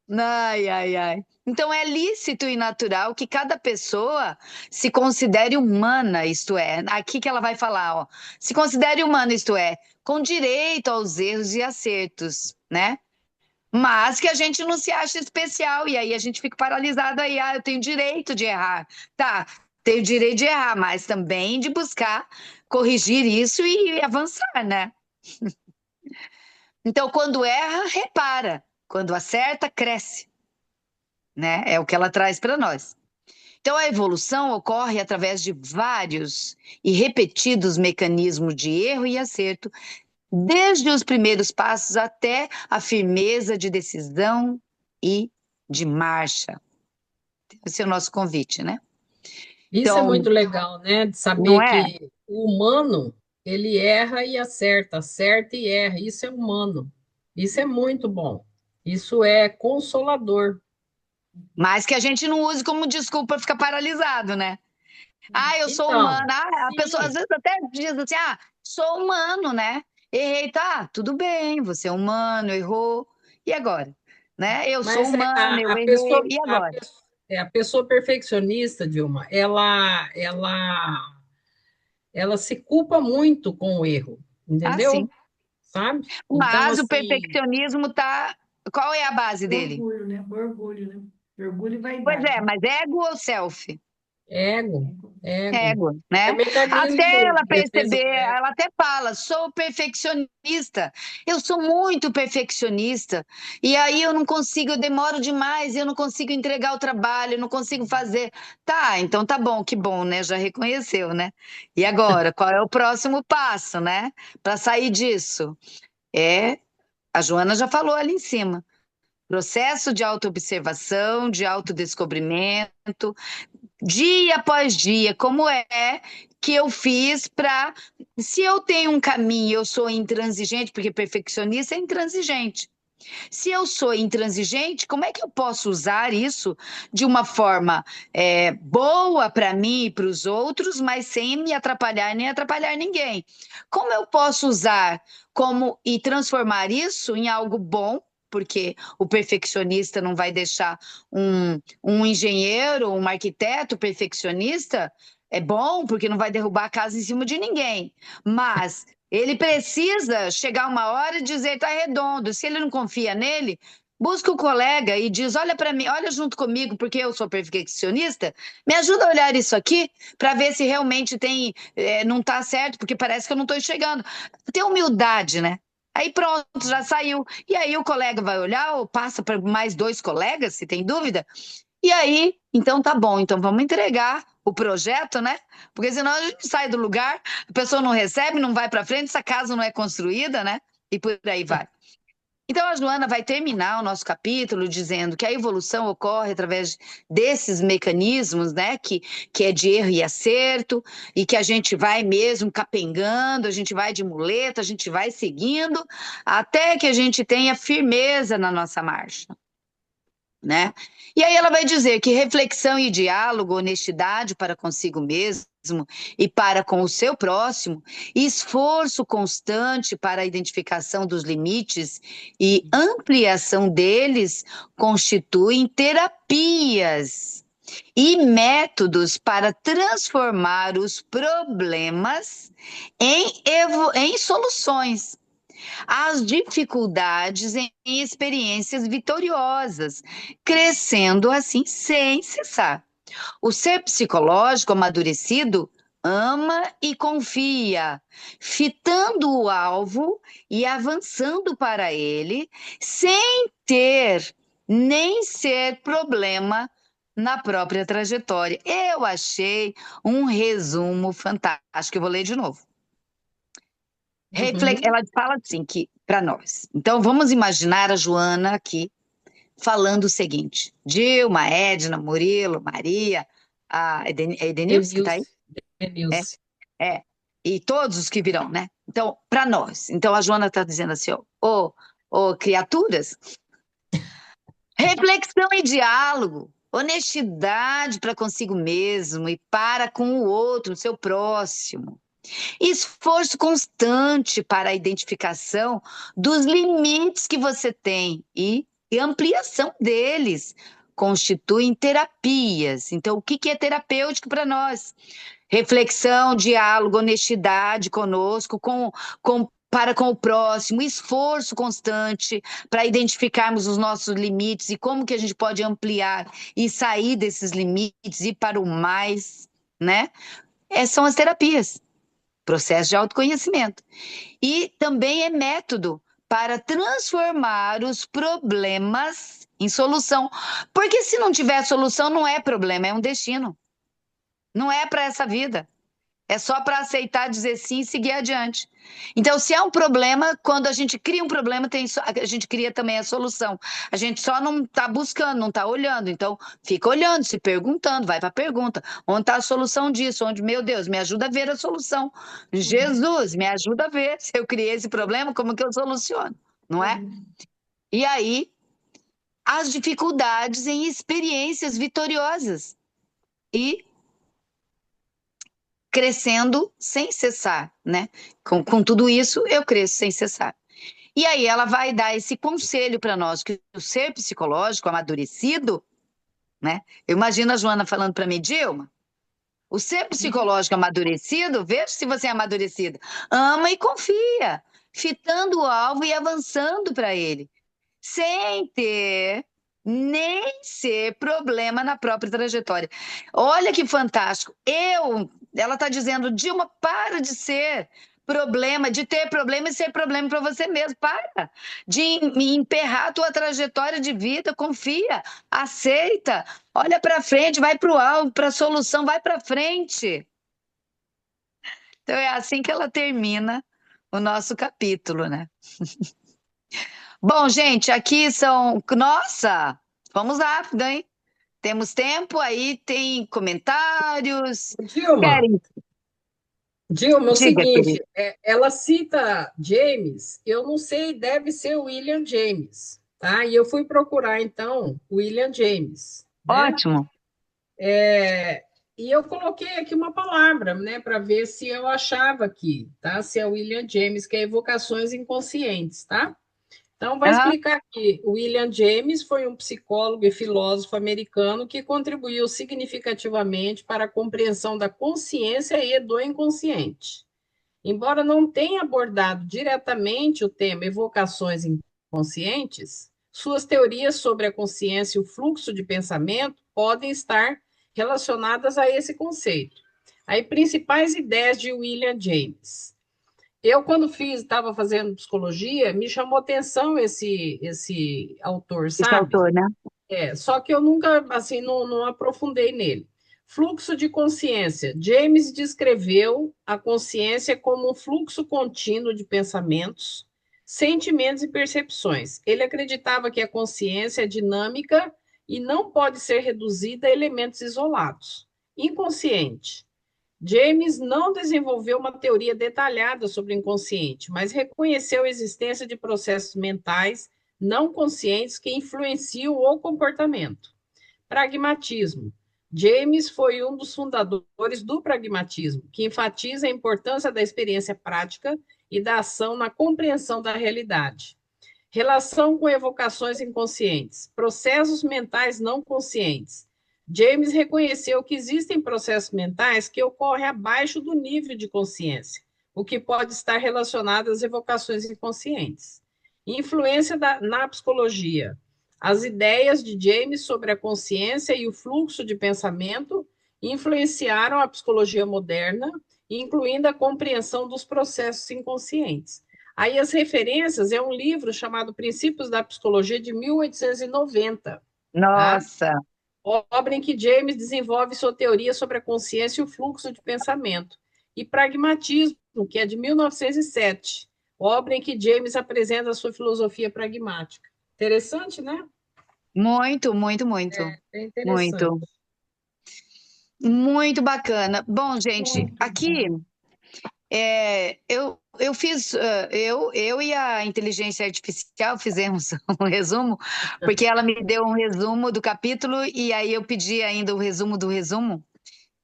Ai, ai, ai. Então é lícito e natural que cada pessoa se considere humana, isto é, aqui que ela vai falar, ó, se considere humana, isto é, com direito aos erros e acertos, né? Mas que a gente não se acha especial, e aí a gente fica paralisado aí, eu tenho direito de errar. Tá, tenho direito de errar, mas também de buscar corrigir isso e avançar, né? Então, quando erra, repara. Quando acerta, cresce, né? É o que ela traz para nós. Então, a evolução ocorre através de vários e repetidos mecanismos de erro e acerto, desde os primeiros passos até a firmeza de decisão e de marcha. Esse é o nosso convite, né? Isso é Então, muito legal, né? De não saber é? que o humano, ele erra e acerta, acerta e erra. Isso é humano. Isso é muito bom. Isso é consolador. Mas que a gente não use como desculpa ficar paralisado, né? Ah, eu sou humano. Então, Ah, a pessoa às sim, vezes até diz assim: sou humano, né? Errei, tá? Tudo bem, você é humano, errou. E agora? Né? Eu sou mas humano, eu a errei. pessoa, E agora? a pessoa perfeccionista, Dilma, ela se culpa muito com o erro, Assim. entendeu? Sabe? Então, Mas o assim, perfeccionismo tá. Qual é a base dele? Orgulho, né? Orgulho, né? Orgulho e Pois vaidade. é, mas ego ou self? ego, ego. Ego, É né? Até mecanismo ela de defesa perceber, do ego. ela até fala, sou perfeccionista. Eu sou muito perfeccionista. E aí eu não consigo, eu demoro demais, eu não consigo entregar o trabalho, eu não consigo fazer. Tá, então tá bom, que bom, né? Já reconheceu, né? E agora, qual é o próximo passo, né? Para sair disso? É, a Joana já falou ali em cima. Processo de autoobservação, de autodescobrimento, dia após dia, como é que eu fiz para. Se eu tenho um caminho, eu sou intransigente, porque perfeccionista é intransigente. Se eu sou intransigente, como é que eu posso usar isso de uma forma boa para mim e para os outros, mas sem me atrapalhar nem atrapalhar ninguém? Como eu posso usar e transformar isso em algo bom? Porque o perfeccionista não vai deixar um engenheiro, um arquiteto perfeccionista é bom, porque não vai derrubar a casa em cima de ninguém. Mas ele precisa chegar uma hora e dizer está redondo. Se ele não confia nele, busca o colega e diz: olha para mim, olha junto comigo, porque eu sou perfeccionista. Me ajuda a olhar isso aqui para ver se realmente não está certo, porque parece que eu não estou enxergando. Ter humildade, né? Aí pronto, já saiu. E aí o colega vai olhar ou passa para mais dois colegas, se tem dúvida. E aí, então tá bom, então vamos entregar o projeto, né? Porque senão a gente sai do lugar, a pessoa não recebe, não vai para frente, essa casa não é construída, né? E por aí vai. Então, a Joana vai terminar o nosso capítulo dizendo que a evolução ocorre através desses mecanismos, né, que é de erro e acerto, e que a gente vai mesmo capengando, a gente vai de muleta, a gente vai seguindo, até que a gente tenha firmeza na nossa marcha, né? E aí ela vai dizer que reflexão e diálogo, honestidade para consigo mesmo e para com o seu próximo, esforço constante para a identificação dos limites e ampliação deles constituem terapias e métodos para transformar os problemas em soluções, as dificuldades em experiências vitoriosas, crescendo assim sem cessar. O ser psicológico amadurecido ama e confia, fitando o alvo e avançando para ele, sem ter nem ser problema na própria trajetória. Eu achei um resumo fantástico. Eu vou ler de novo. Uhum. Ela fala assim que para nós. Então vamos imaginar a Joana aqui falando o seguinte: Dilma, Edna, Murilo, Maria, a Edenilson que está aí? Denilce, Denilce. É. E todos os que virão, né? Então, para nós. Então a Joana está dizendo assim, ó, criaturas, reflexão e diálogo, honestidade para consigo mesmo e para com o outro, o seu próximo. Esforço constante para a identificação dos limites que você tem e ampliação deles constituem terapias. Então, o que que é terapêutico para nós? Reflexão, diálogo, honestidade conosco, para com o próximo, esforço constante para identificarmos os nossos limites e como que a gente pode ampliar e sair desses limites e para o mais, né? São as terapias, processo de autoconhecimento. E também é método para transformar os problemas em solução. Porque se não tiver solução, não é problema, é um destino. Não é para essa vida. É só para aceitar, dizer sim e seguir adiante. Então, se há um problema, quando a gente cria um problema, a gente cria também a solução. A gente só não está buscando, não está olhando. Então, fica olhando, se perguntando, vai para a pergunta. Onde está a solução disso? Onde, meu Deus, me ajuda a ver a solução. Uhum, Jesus, me ajuda a ver. Se eu criei esse problema, como que eu soluciono? Não é? uhum. E aí, as dificuldades em experiências vitoriosas. E crescendo sem cessar, né? Com tudo isso, eu cresço sem cessar. E aí ela vai dar esse conselho para nós, que o ser psicológico amadurecido, né? Eu imagino a Joana falando para mim, Dilma, o ser psicológico amadurecido, veja se você é amadurecida, ama e confia, fitando o alvo e avançando para ele, sem ter nem ser problema na própria trajetória. Olha que fantástico. Ela está dizendo, Dilma, para de ser problema, de ter problema e ser problema para você mesmo. Para de emperrar a tua trajetória de vida, confia, aceita, olha para frente, vai para o alvo, para a solução, vai para frente. Então é assim que ela termina o nosso capítulo, né? Bom, gente, aqui são. Nossa, vamos rápido, hein? Temos tempo, aí tem comentários. Dilma, Querem? Dilma, é o Diga, querido. seguinte, ela cita James, eu não sei, deve ser William James, tá? E eu fui procurar, então, William James, né? Ótimo. E eu coloquei aqui uma palavra, né, para ver se eu achava aqui, tá? Se é William James, que é evocações inconscientes, tá? Então, vai Aham. explicar aqui. William James foi um psicólogo e filósofo americano que contribuiu significativamente para a compreensão da consciência e do inconsciente. Embora não tenha abordado diretamente o tema evocações inconscientes, suas teorias sobre a consciência e o fluxo de pensamento podem estar relacionadas a esse conceito. Aí, principais ideias de William James. Eu, quando estava fazendo psicologia, me chamou atenção esse autor, Esse sabe? autor, né? Só que eu nunca, assim, não aprofundei nele. Fluxo de consciência. James descreveu a consciência como um fluxo contínuo de pensamentos sentimentos e percepções. Ele acreditava que a consciência é dinâmica e não pode ser reduzida a elementos isolados. Inconsciente. James não desenvolveu uma teoria detalhada sobre o inconsciente, mas reconheceu a existência de processos mentais não conscientes que influenciam o comportamento. Pragmatismo. James foi um dos fundadores do pragmatismo, que enfatiza a importância da experiência prática e da ação na compreensão da realidade. Relação com evocações inconscientes, processos mentais não conscientes. James reconheceu que existem processos mentais que ocorrem abaixo do nível de consciência, o que pode estar relacionado às evocações inconscientes. Influência na psicologia. As ideias de James sobre a consciência e o fluxo de pensamento influenciaram a psicologia moderna, incluindo a compreensão dos processos inconscientes. Aí as referências é um livro chamado Princípios da Psicologia de 1890, tá? Nossa, Obra em que James desenvolve sua teoria sobre a consciência e o fluxo de pensamento. E Pragmatismo, que é de 1907, obra em que James apresenta a sua filosofia pragmática. Interessante, né? muito, muito, muito, É interessante. muito, muito bacana. Bom, gente, Muito aqui bom. eu fiz, eu e a inteligência artificial fizemos um resumo, porque ela me deu um resumo do capítulo e aí eu pedi ainda o resumo do resumo.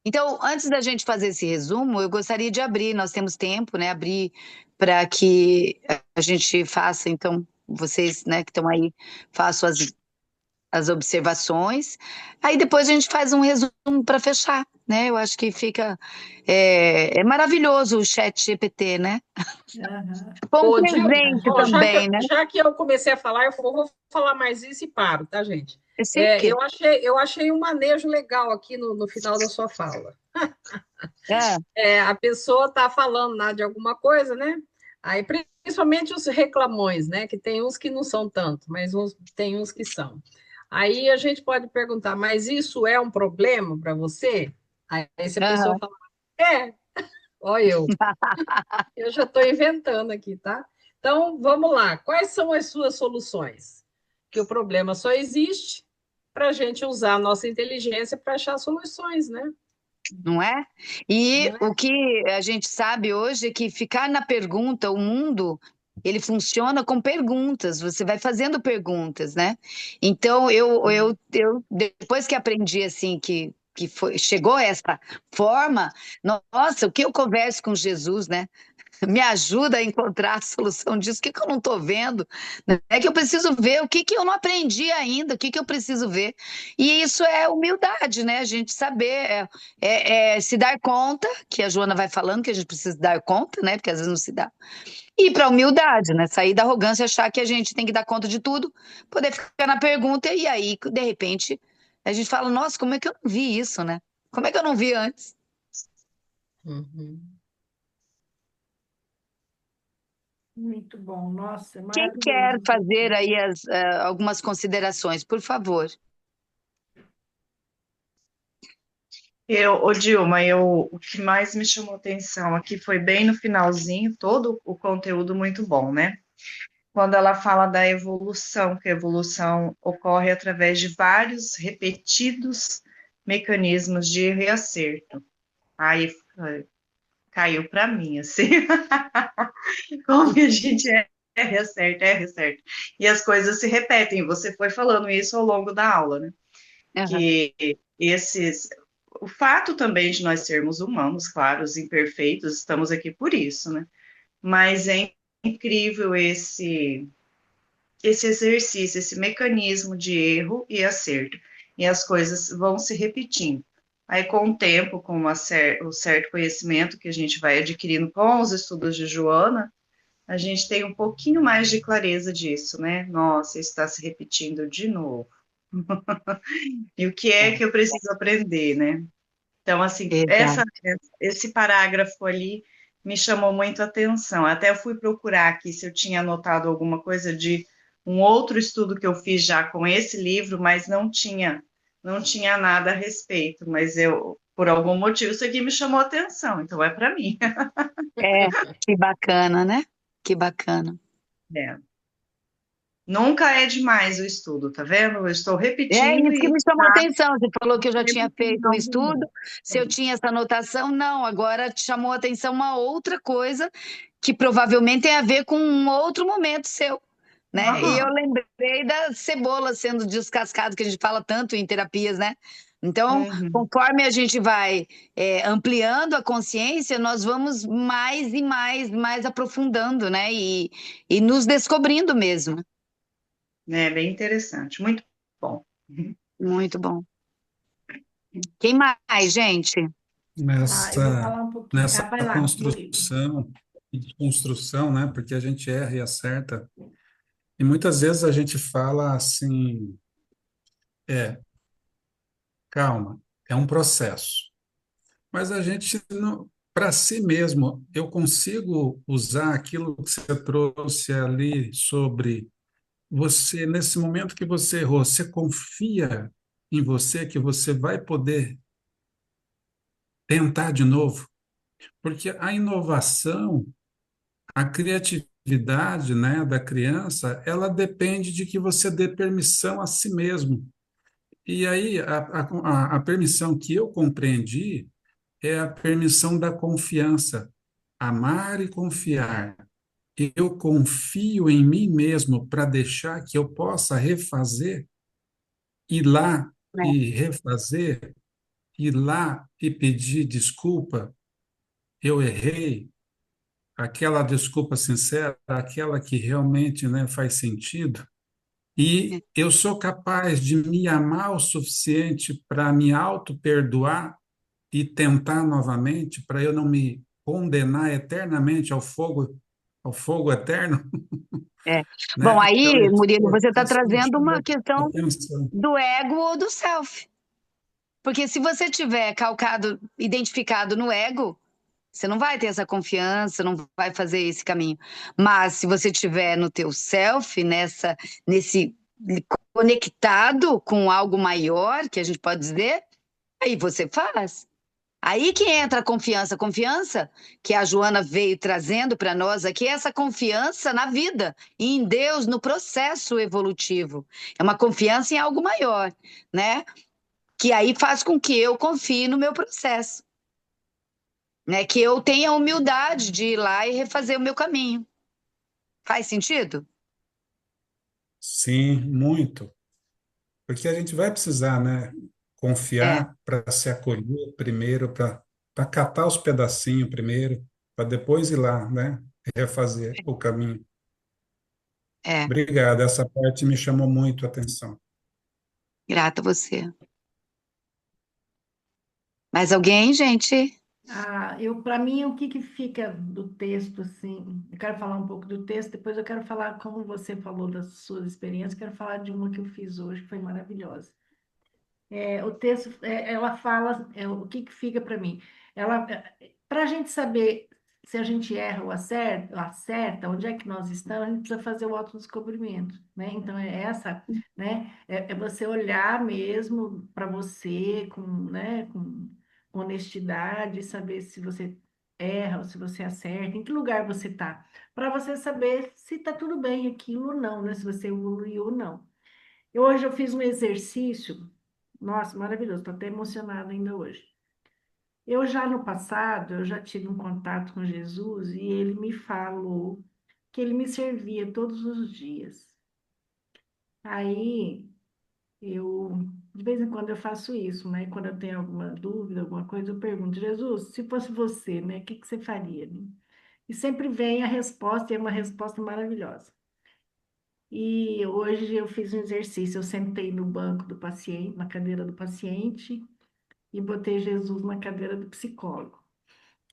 Então, antes da gente fazer esse resumo, eu gostaria de abrir, nós temos tempo, né? Abrir para que a gente faça, então, vocês, né, que estão aí, façam as observações. Aí depois a gente faz um resumo para fechar, né? Eu acho que fica. É maravilhoso o chat GPT, né? Aham. Foi um Ô, Dilma, presente ó, também, né? já que eu comecei a falar, eu vou falar mais isso e paro, tá, gente? Eu sei que. Eu achei um manejo legal aqui no final da sua fala. É, A pessoa está falando lá de alguma coisa, né? Aí, principalmente os reclamões, né? Que tem uns que não são tanto, mas tem uns que são. Aí a gente pode perguntar, mas isso é um problema para você? Aí se a pessoa aham. fala, é, olha eu já estou inventando aqui, tá? Então, vamos lá. Quais são as suas soluções? Que o problema só existe para a gente usar a nossa inteligência para achar soluções, né? Não é? E Não é? o que a gente sabe hoje é que ficar na pergunta, o mundo, ele funciona com perguntas, você vai fazendo perguntas, né? Então, depois que aprendi, assim, que foi, chegou essa forma, nossa, o que eu converso com Jesus, né? Me ajuda a encontrar a solução disso. O que que eu não estou vendo? É que eu preciso ver o que que eu não aprendi ainda, o que que eu preciso ver. E isso é humildade, né? A gente saber, se dar conta, que a Joana vai falando que a gente precisa dar conta, né? Porque às vezes não se dá. E para a humildade, né? Sair da arrogância, achar que a gente tem que dar conta de tudo, poder ficar na pergunta e aí, de repente, a gente fala, nossa, como é que eu não vi isso, né? Como é que eu não vi antes? Uhum. Muito bom. Nossa, é Quem quer maravilhoso isso fazer aqui. aí algumas considerações, por favor? Ô Dilma, o que mais me chamou atenção aqui foi bem no finalzinho, todo o conteúdo muito bom, né? Quando ela fala da evolução, que a evolução ocorre através de vários repetidos mecanismos de reacerto. Aí caiu para mim, assim, como que a gente é reacerto. E as coisas se repetem, você foi falando isso ao longo da aula, né? Aham. Que esses o fato também de nós sermos humanos, claro, os imperfeitos, estamos aqui por isso, né? Mas é incrível esse exercício, esse mecanismo de erro e acerto. E as coisas vão se repetindo. Aí, com o tempo, com o certo conhecimento que a gente vai adquirindo com os estudos de Joana, a gente tem um pouquinho mais de clareza disso, né? Nossa, está se repetindo de novo. E o que é que eu preciso aprender, né? Então, assim, Exato. esse parágrafo ali me chamou muito a atenção. Até eu fui procurar aqui se eu tinha anotado alguma coisa de um outro estudo que eu fiz já com esse livro, mas não tinha nada a respeito. Mas eu, por algum motivo, isso aqui me chamou a atenção, então é para mim. É, que bacana, né? Que bacana. É. Nunca é demais o estudo, tá vendo? Eu estou É repetindo isso que e me chamou a tá atenção. Você falou que eu já sempre tinha com feito um algo estudo, novo. se eu tinha essa anotação, não. Agora te chamou a atenção uma outra coisa que provavelmente tem a ver com um outro momento seu, né? E eu Aham. lembrei da cebola sendo descascada, que a gente fala tanto em terapias, né? Então, Uhum. conforme a gente vai ampliando a consciência, nós vamos mais e mais aprofundando, né? E nos descobrindo mesmo. É bem interessante, muito bom. Muito bom. Quem mais, gente? Eu vou nessa, falar um pouquinho. nessa Vai lá, Murilo. construção e desconstrução, né? Porque a gente erra e acerta. E muitas vezes a gente fala assim, é, calma, é um processo. Mas a gente não, para si mesmo, eu consigo usar aquilo que você trouxe ali sobre você, nesse momento que você errou, você confia em você que você vai poder tentar de novo? Porque a inovação, a criatividade, né, da criança, ela depende de que você dê permissão a si mesmo. E aí, a permissão que eu compreendi é a permissão da confiança. Amar e confiar. Eu confio em mim mesmo para deixar que eu possa refazer, ir lá e refazer, ir lá e pedir desculpa. Eu errei, aquela desculpa sincera, aquela que realmente, né, faz sentido. E eu sou capaz de me amar o suficiente para me auto-perdoar e tentar novamente, para eu não me condenar eternamente ao fogo eterno, É. né? Bom, Então, aí, Murilo, você está isso me trazendo uma chamou a questão atenção. do ego ou do self. Porque se você tiver calcado, identificado no ego, você não vai ter essa confiança, não vai fazer esse caminho. Mas se você tiver no teu self, nesse conectado com algo maior, que a gente pode dizer, aí você faz. Aí que entra a confiança. A confiança que a Joana veio trazendo para nós aqui, é essa confiança na vida e em Deus, no processo evolutivo. É uma confiança em algo maior, né? Que aí faz com que eu confie no meu processo, né? Que eu tenha a humildade de ir lá e refazer o meu caminho. Faz sentido? Sim, muito. Porque a gente vai precisar, né, É, confiar para se acolher primeiro, para catar os pedacinhos primeiro, para depois ir lá, né, refazer o caminho. é. Obrigado, essa parte me chamou muito a atenção. Grata a você. Mais alguém, gente? Para mim, o que que fica do texto, assim, eu quero falar um pouco do texto, depois eu quero falar, como você falou das suas experiências, quero falar de uma que eu fiz hoje, que foi maravilhosa. O texto, ela fala, o que que fica para mim? Ela, para a gente saber se a gente erra ou acerta, onde é que nós estamos, a gente precisa fazer o autodescobrimento, né? Então, é você olhar mesmo para você com honestidade, e saber se você erra ou se você acerta, em que lugar você está, para você saber se está tudo bem aquilo ou não, né? Se você evoluiu ou não. Hoje eu fiz um exercício, nossa, maravilhoso, estou até emocionada ainda hoje. Eu já no passado, eu já tive um contato com Jesus e ele me falou que ele me servia todos os dias. Aí de vez em quando eu faço isso, né? Quando eu tenho alguma dúvida, alguma coisa, eu pergunto, Jesus, se fosse você, né, o que que você faria, né? E sempre vem a resposta, e é uma resposta maravilhosa. E hoje eu fiz um exercício, eu sentei no banco do paciente, na cadeira do paciente, e botei Jesus na cadeira do psicólogo,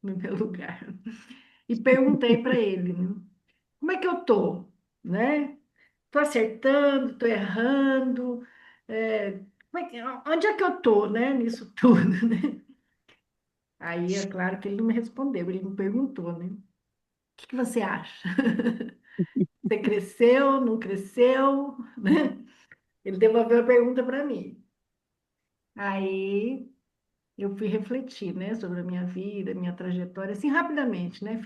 no meu lugar. E perguntei para ele, né, como é que eu tô, né? Tô acertando, tô errando, onde é que eu tô, né, nisso tudo, né? Aí é claro que ele não me respondeu, ele me perguntou, né? O que que você acha? Você cresceu, não cresceu, né? Ele devolveu a pergunta para mim. Aí eu fui refletir, né, sobre a minha vida, minha trajetória, assim, rapidamente, né?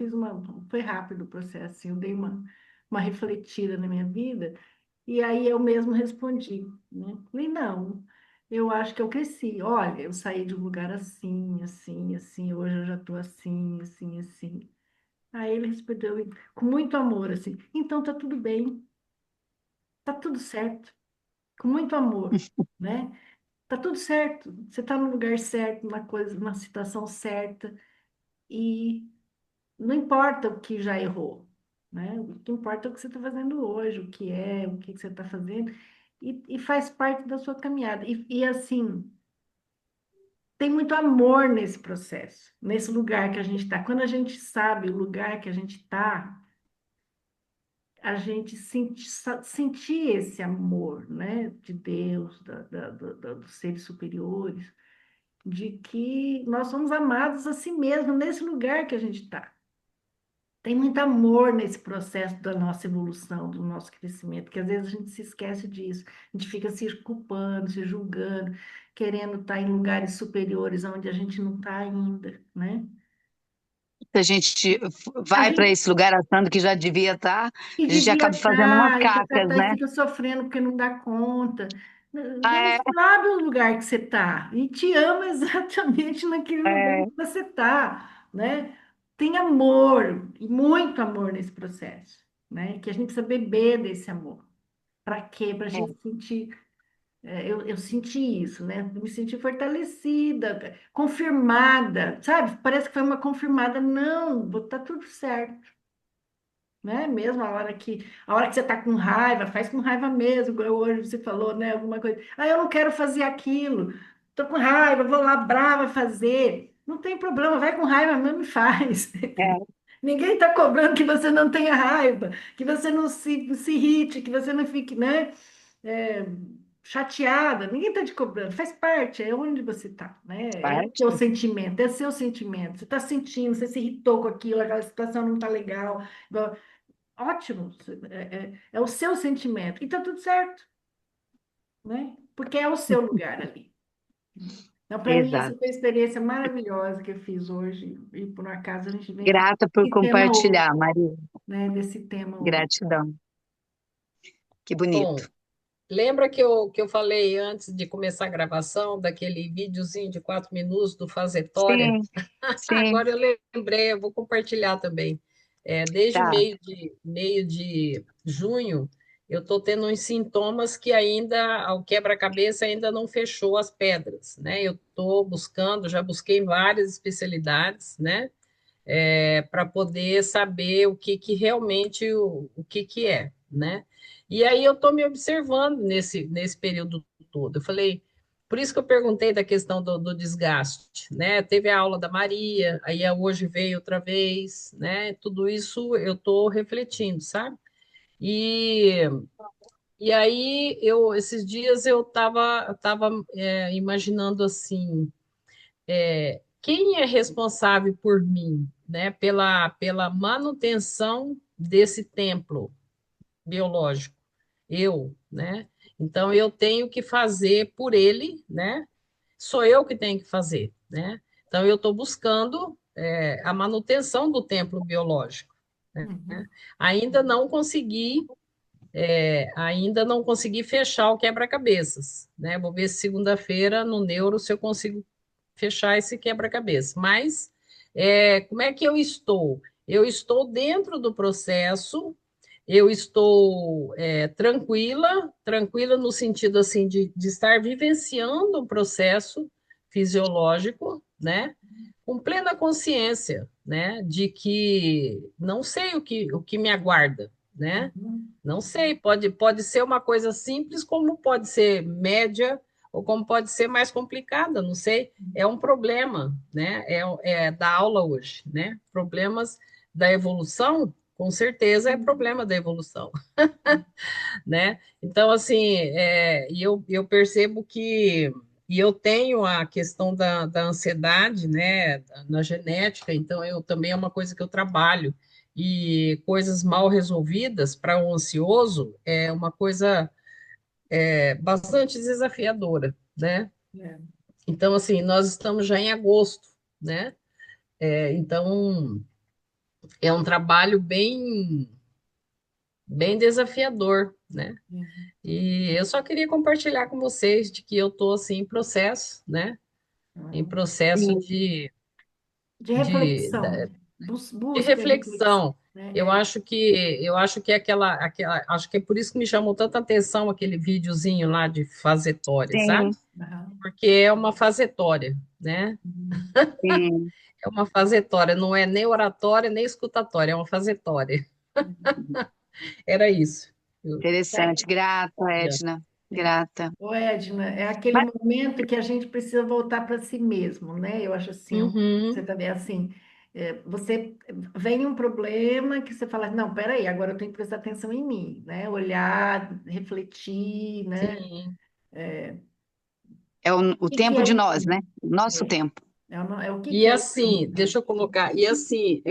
Foi rápido o processo, assim, eu dei uma uma refletida na minha vida. E aí eu mesmo respondi, né? Falei, não, eu acho que eu cresci. Olha, eu saí de um lugar assim, assim, assim, hoje eu já estou assim, assim, assim. Aí ele respondeu com muito amor, assim, então tá tudo bem, tá tudo certo, com muito amor, né? Tá tudo certo, você tá no lugar certo, na coisa, na situação certa, e não importa o que já errou, né? O que importa é o que você está fazendo hoje, o que você está fazendo, e faz parte da sua caminhada. E assim, tem muito amor nesse processo, nesse lugar que a gente está. Quando a gente sabe o lugar que a gente está, a gente sentir esse amor, né? De Deus, dos seres superiores, de que nós somos amados a si mesmo, nesse lugar que a gente está. Tem muito amor nesse processo da nossa evolução, do nosso crescimento, que às vezes a gente se esquece disso. A gente fica se culpando, se julgando, querendo estar em lugares superiores onde a gente não está ainda, né? A gente A vai para gente esse lugar achando que já devia estar, que a gente devia acaba fazendo umas estar, cacas, e né? fica sofrendo porque não dá conta. Deus É, sabe o lugar que você está e te ama exatamente naquele lugar é, que você está, né? Tem amor, e muito amor nesse processo, né? Que a gente precisa beber desse amor. Para quê? Para a gente sentir. Eu senti isso, né? Me senti fortalecida, confirmada, sabe? Parece que foi uma confirmada. Não, tá tudo certo, né? Mesmo a hora que você tá com raiva, faz com raiva mesmo. Igual hoje você falou, né? Alguma coisa. Ah, eu não quero fazer aquilo. Tô com raiva, vou lá brava fazer. Não tem problema, vai com raiva mesmo e faz. é, Ninguém está cobrando que você não tenha raiva, que você não se irrite, que você não fique, né, é, chateada. Ninguém está te cobrando, faz parte, é onde você está, né? É o seu parte. sentimento, é seu sentimento. Você está sentindo, você se irritou com aquilo, aquela situação não está legal. Ótimo, é o seu sentimento. E está tudo certo, né? Porque é o seu lugar ali. Então, para mim, essa Exato. foi a experiência maravilhosa que eu fiz hoje. E por um acaso a gente vem falar Grata por desse tema hoje, compartilhar, Maria. né? Desse tema hoje. Gratidão. Que bonito. Bom, lembra que eu falei antes de começar a gravação daquele videozinho de 4 minutos do Fazetória? Sim, sim, Agora eu lembrei, eu vou compartilhar também. Desde tá. meio de junho, eu estou tendo uns sintomas que ainda, ao quebra-cabeça, ainda não fechou as pedras, né? Eu estou buscando, já busquei várias especialidades, né? Para poder saber o que, que realmente o que, que é, né? E aí eu estou me observando nesse período todo. Eu falei, por isso que eu perguntei da questão do desgaste, né? Teve a aula da Maria, aí hoje veio outra vez, né? Tudo isso eu estou refletindo, sabe? E, e aí esses dias eu estava imaginando assim, quem é responsável por mim, né, pela manutenção desse templo biológico? Eu, né? Então eu tenho que fazer por ele, né? Sou eu que tenho que fazer, né? Então eu estou buscando a manutenção do templo biológico, né? Uhum. Ainda não consegui fechar o quebra-cabeças, né? Vou ver se segunda-feira no neuro se eu consigo fechar esse quebra-cabeça. Mas como é que eu estou? Eu estou dentro do processo, eu estou tranquila no sentido assim de estar vivenciando o processo fisiológico, né? Com plena consciência, né? De que não sei o que me aguarda, né? Uhum. Não sei, pode ser uma coisa simples, como pode ser média, ou como pode ser mais complicada, não sei. É um problema, né? É da aula hoje, né? Problemas da evolução, com certeza é problema da evolução, né? Então, assim, e eu percebo que, e eu tenho a questão da ansiedade, né, na genética, então eu também é uma coisa que eu trabalho, e coisas mal resolvidas para o ansioso é uma coisa bastante desafiadora, né? É. Então, assim, nós estamos já em agosto, né? Então, é um trabalho bem bem desafiador, né? Uhum. E eu só queria compartilhar com vocês de que eu estou assim em processo, né? Em Uhum. processo Sim, De de, reflexão, de busca e reflexão, reflexão. né? É. Eu acho que é acho que é por isso que me chamou tanta atenção aquele videozinho lá de fasetória, sabe? sim, Aham. Porque é uma fasetória, né? Uhum. sim. É uma fasetória, não é nem oratória nem escutatória, é uma fasetória. Era isso. Eu- Interessante. É, Grata, é. Edna. é. Grata. Ô, Edna, é aquele Mas, momento que a gente precisa voltar para si mesmo, né? Eu acho assim, você Uhum, também assim, você vem um problema que você fala, não, peraí, agora eu tenho que prestar atenção em mim, né? Olhar, refletir, né? sim. é o Que tempo é de em nós, né? mim? O nosso É, tempo. é o E que é em assim, mim? deixa eu colocar, e assim,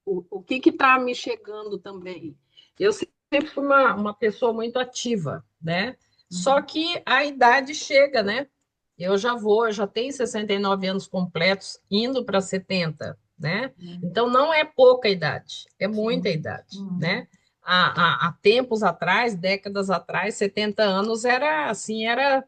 o que está me chegando também? Eu sempre fui uma pessoa muito ativa, né? Só Uhum. que a idade chega, né? Eu já tenho 69 anos completos, indo para 70, né? Uhum. Então não é pouca idade, é muita Sim. idade, Uhum. né? Há tempos atrás, décadas atrás, 70 anos era assim, era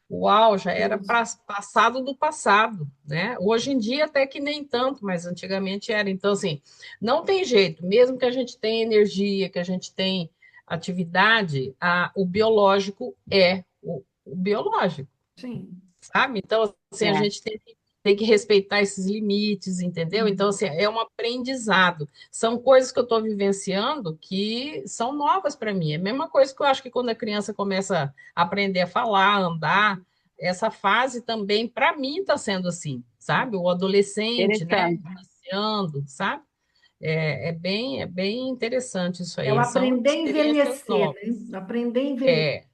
uau, já era Deus. passado do passado, né? Hoje em dia até que nem tanto, mas antigamente era. Então, assim, não tem jeito, mesmo que a gente tenha energia, que a gente tenha atividade, o biológico é o biológico, Sim. sabe? Então, assim, a É, gente tem que respeitar esses limites, entendeu? Então, Uhum. assim, é um aprendizado. São coisas que eu estou vivenciando que são novas para mim. É a mesma coisa que eu acho que quando a criança começa a aprender a falar, a andar, essa fase também, para mim, está sendo assim, sabe? O adolescente, né? interessante. Iniciando, sabe? É bem interessante isso É o aí. São aprender a experiências envelhecer, novas. né? Aprender a envelhecer.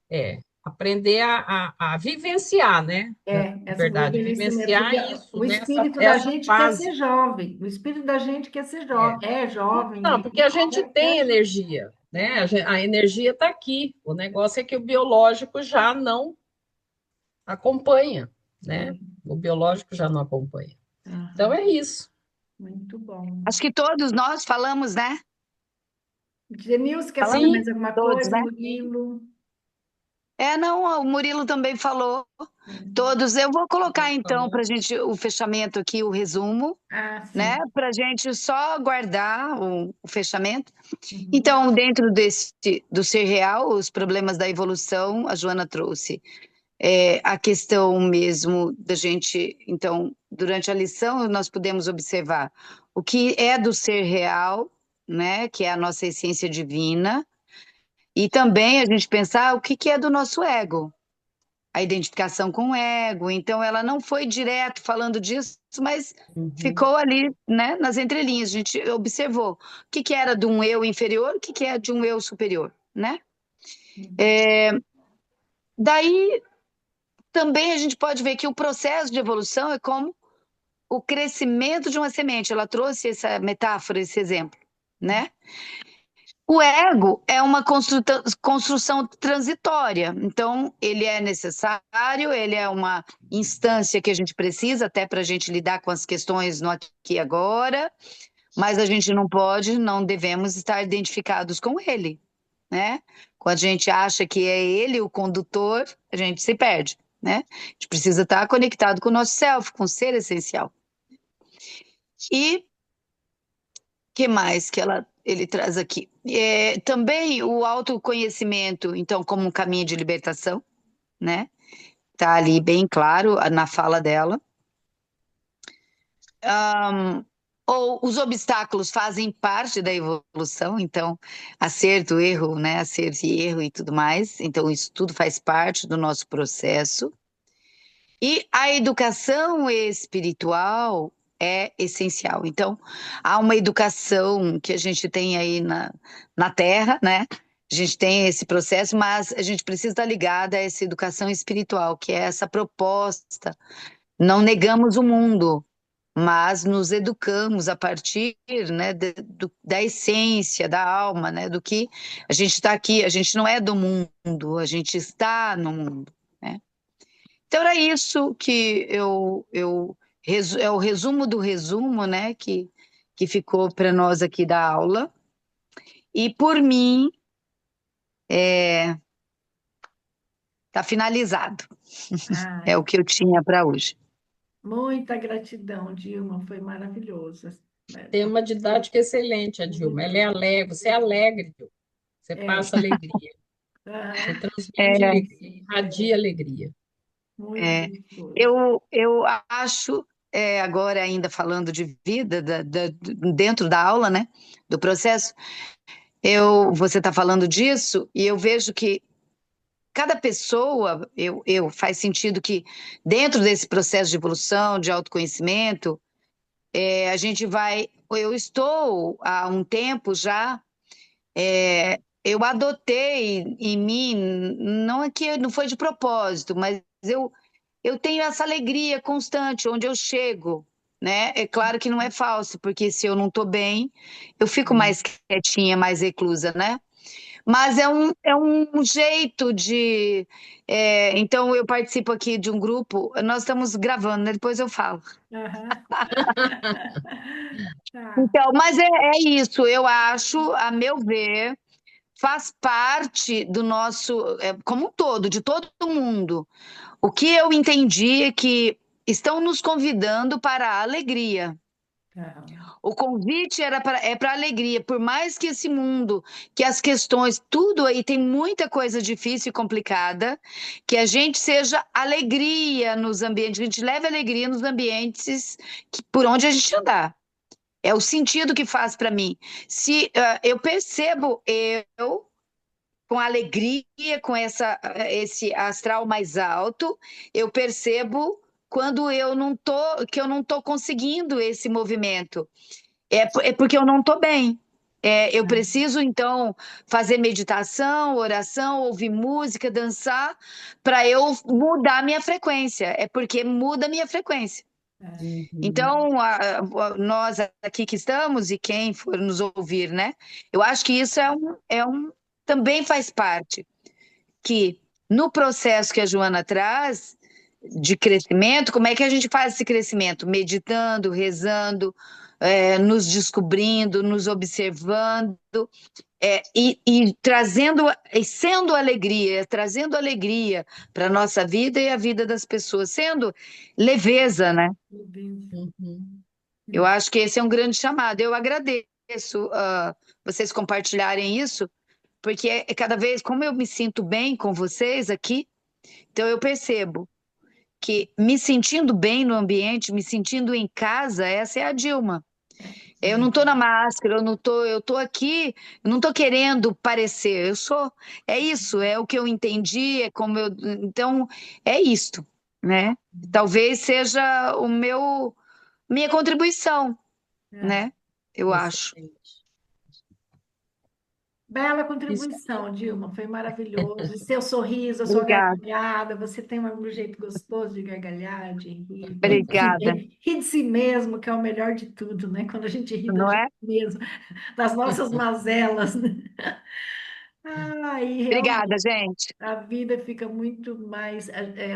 É, aprender a vivenciar, né? Na O verdade, envelhecimento, vivenciar porque isso, o né? espírito da Essa gente quer ser fase. jovem. O espírito da gente quer ser É. jovem, é Não, jovem, porque a gente quer tem energia, né? é, A energia está aqui. O negócio é que o biológico já não acompanha, né? é. O biológico já não acompanha. Então Aham. é isso. Muito bom. Acho que todos nós falamos, né? Denilson, quer falar Falamos mais Sim, alguma todos, coisa? né? sim. Murilo? Não, o Murilo também falou. É. Todos. Eu vou colocar Ele então para falou. a gente o fechamento aqui, o resumo, Ah, né? sim. Para a gente só guardar o fechamento. Uhum. Então, dentro do ser real, os problemas da evolução, a Joana trouxe. A questão mesmo da gente, então, durante a lição, nós podemos observar o que é do ser real, né? Que é a nossa essência divina, e também a gente pensar o que é do nosso ego, a identificação com o ego. Então, ela não foi direto falando disso, mas Uhum. ficou ali, né, nas entrelinhas. A gente observou o que era de um eu inferior, o que é de um eu superior, né? Uhum. Daí, também a gente pode ver que o processo de evolução é como o crescimento de uma semente. Ela trouxe essa metáfora, esse exemplo, né? O ego é uma construção transitória, então ele é necessário, ele é uma instância que a gente precisa até para a gente lidar com as questões no aqui e agora, mas a gente não pode, não devemos estar identificados com ele, né? Quando a gente acha que é ele o condutor, a gente se perde, né? A gente precisa estar conectado com o nosso self, com o ser essencial. E que mais que ele traz aqui? Também o autoconhecimento, então, como um caminho de libertação, né? Tá ali bem claro na fala dela. Ou os obstáculos fazem parte da evolução, então, acerto, erro, né? Acerto e erro e tudo mais. Então, isso tudo faz parte do nosso processo. E a educação espiritual é essencial. Então, há uma educação que a gente tem aí na Terra, né? A gente tem esse processo, mas a gente precisa estar ligada a essa educação espiritual, que é essa proposta. Não negamos o mundo, mas nos educamos a partir, né, da essência, da alma, né, do que a gente está aqui. A gente não é do mundo, a gente está no mundo, né? Então era isso que é o resumo do resumo, né, que ficou para nós aqui da aula. E por mim, está finalizado. É o Ai, que eu tinha para hoje. muita gratidão, Dilma, foi maravilhoso. Tem uma didática excelente, a Dilma. Ela é Muito. alegre, você é alegre, Dilma. Você É, passa alegria. Você aham, transmite É, alegria, irradia alegria. muito é, gostoso. eu acho, agora ainda falando de vida, dentro da aula, né, do processo, você está falando disso e eu vejo que cada pessoa, faz sentido que dentro desse processo de evolução, de autoconhecimento, a gente vai. Eu estou há um tempo já, eu adotei em mim, não é que não foi de propósito, mas eu tenho essa alegria constante onde eu chego, né? É claro que não é falso, porque se eu não estou bem, eu fico mais quietinha, mais reclusa, né? Mas é um jeito de. Então, eu participo aqui de um grupo, nós estamos gravando, né? Depois eu falo. Aham. Tá. Então, mas é isso, eu acho, a meu ver, faz parte do nosso, como um todo, de todo mundo. O que eu entendi é que estão nos convidando para a alegria. Tá. O convite é para alegria, por mais que esse mundo, que as questões, tudo aí tem muita coisa difícil e complicada, que a gente seja alegria nos ambientes, que a gente leve alegria nos ambientes por onde a gente andar. É o sentido que faz para mim. Se eu percebo com alegria, com esse astral mais alto, eu percebo quando que eu não tô conseguindo esse movimento. É porque eu não estou bem. Eu preciso, então, fazer meditação, oração, ouvir música, dançar, para eu mudar a minha frequência. É porque muda a minha frequência. É. Uhum. Então, nós aqui que estamos e quem for nos ouvir, né? Eu acho que isso também faz parte. Que no processo que a Joana traz de crescimento, como é que a gente faz esse crescimento? Meditando, rezando, nos descobrindo, nos observando, e trazendo, e sendo alegria, trazendo alegria para a nossa vida e a vida das pessoas, sendo leveza, né? Uhum. Eu acho que esse é um grande chamado. Eu agradeço vocês compartilharem isso, porque cada vez, como eu me sinto bem com vocês aqui, então eu percebo que me sentindo bem no ambiente, me sentindo em casa, essa é a Dilma. Eu não estou na máscara, eu estou aqui, eu não estou querendo parecer, eu sou, é isso, é o que eu entendi, então é isto, né? Talvez seja minha contribuição, É. né? Eu acho. Excelente. Bela Isso. contribuição, Dilma, foi maravilhoso. E seu sorriso, a sua Obrigada, gargalhada, você tem um jeito gostoso de gargalhar, de rir, obrigada, rir de si mesmo, que é o melhor de tudo, né? Quando a gente ri da não gente é? mesmo, das nossas mazelas, né? Ah, e Obrigada, realmente gente. a vida fica muito mais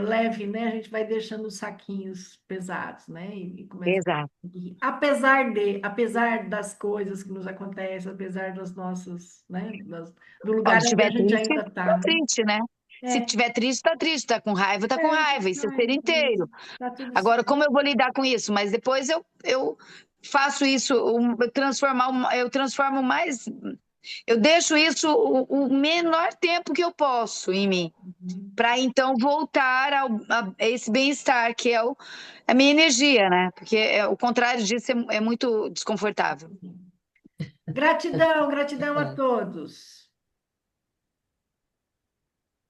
leve, né? A gente vai deixando os saquinhos pesados, né? E começa. Exato. Apesar das coisas que nos acontecem, apesar das nossas, né? Do Ó, lugar se onde a estiver gente triste, ainda tá está, né? triste, né? Se É, estiver triste, tá triste. Tá com raiva, tá com raiva. Isso é ser inteiro. tá tudo Agora, certo. como eu vou lidar com isso? Mas depois eu faço isso, eu transformo mais. Eu deixo isso o menor tempo que eu posso em mim, Uhum. para então voltar a esse bem-estar, que é a minha energia, né? Porque o contrário disso é muito desconfortável. Gratidão, gratidão a É. todos.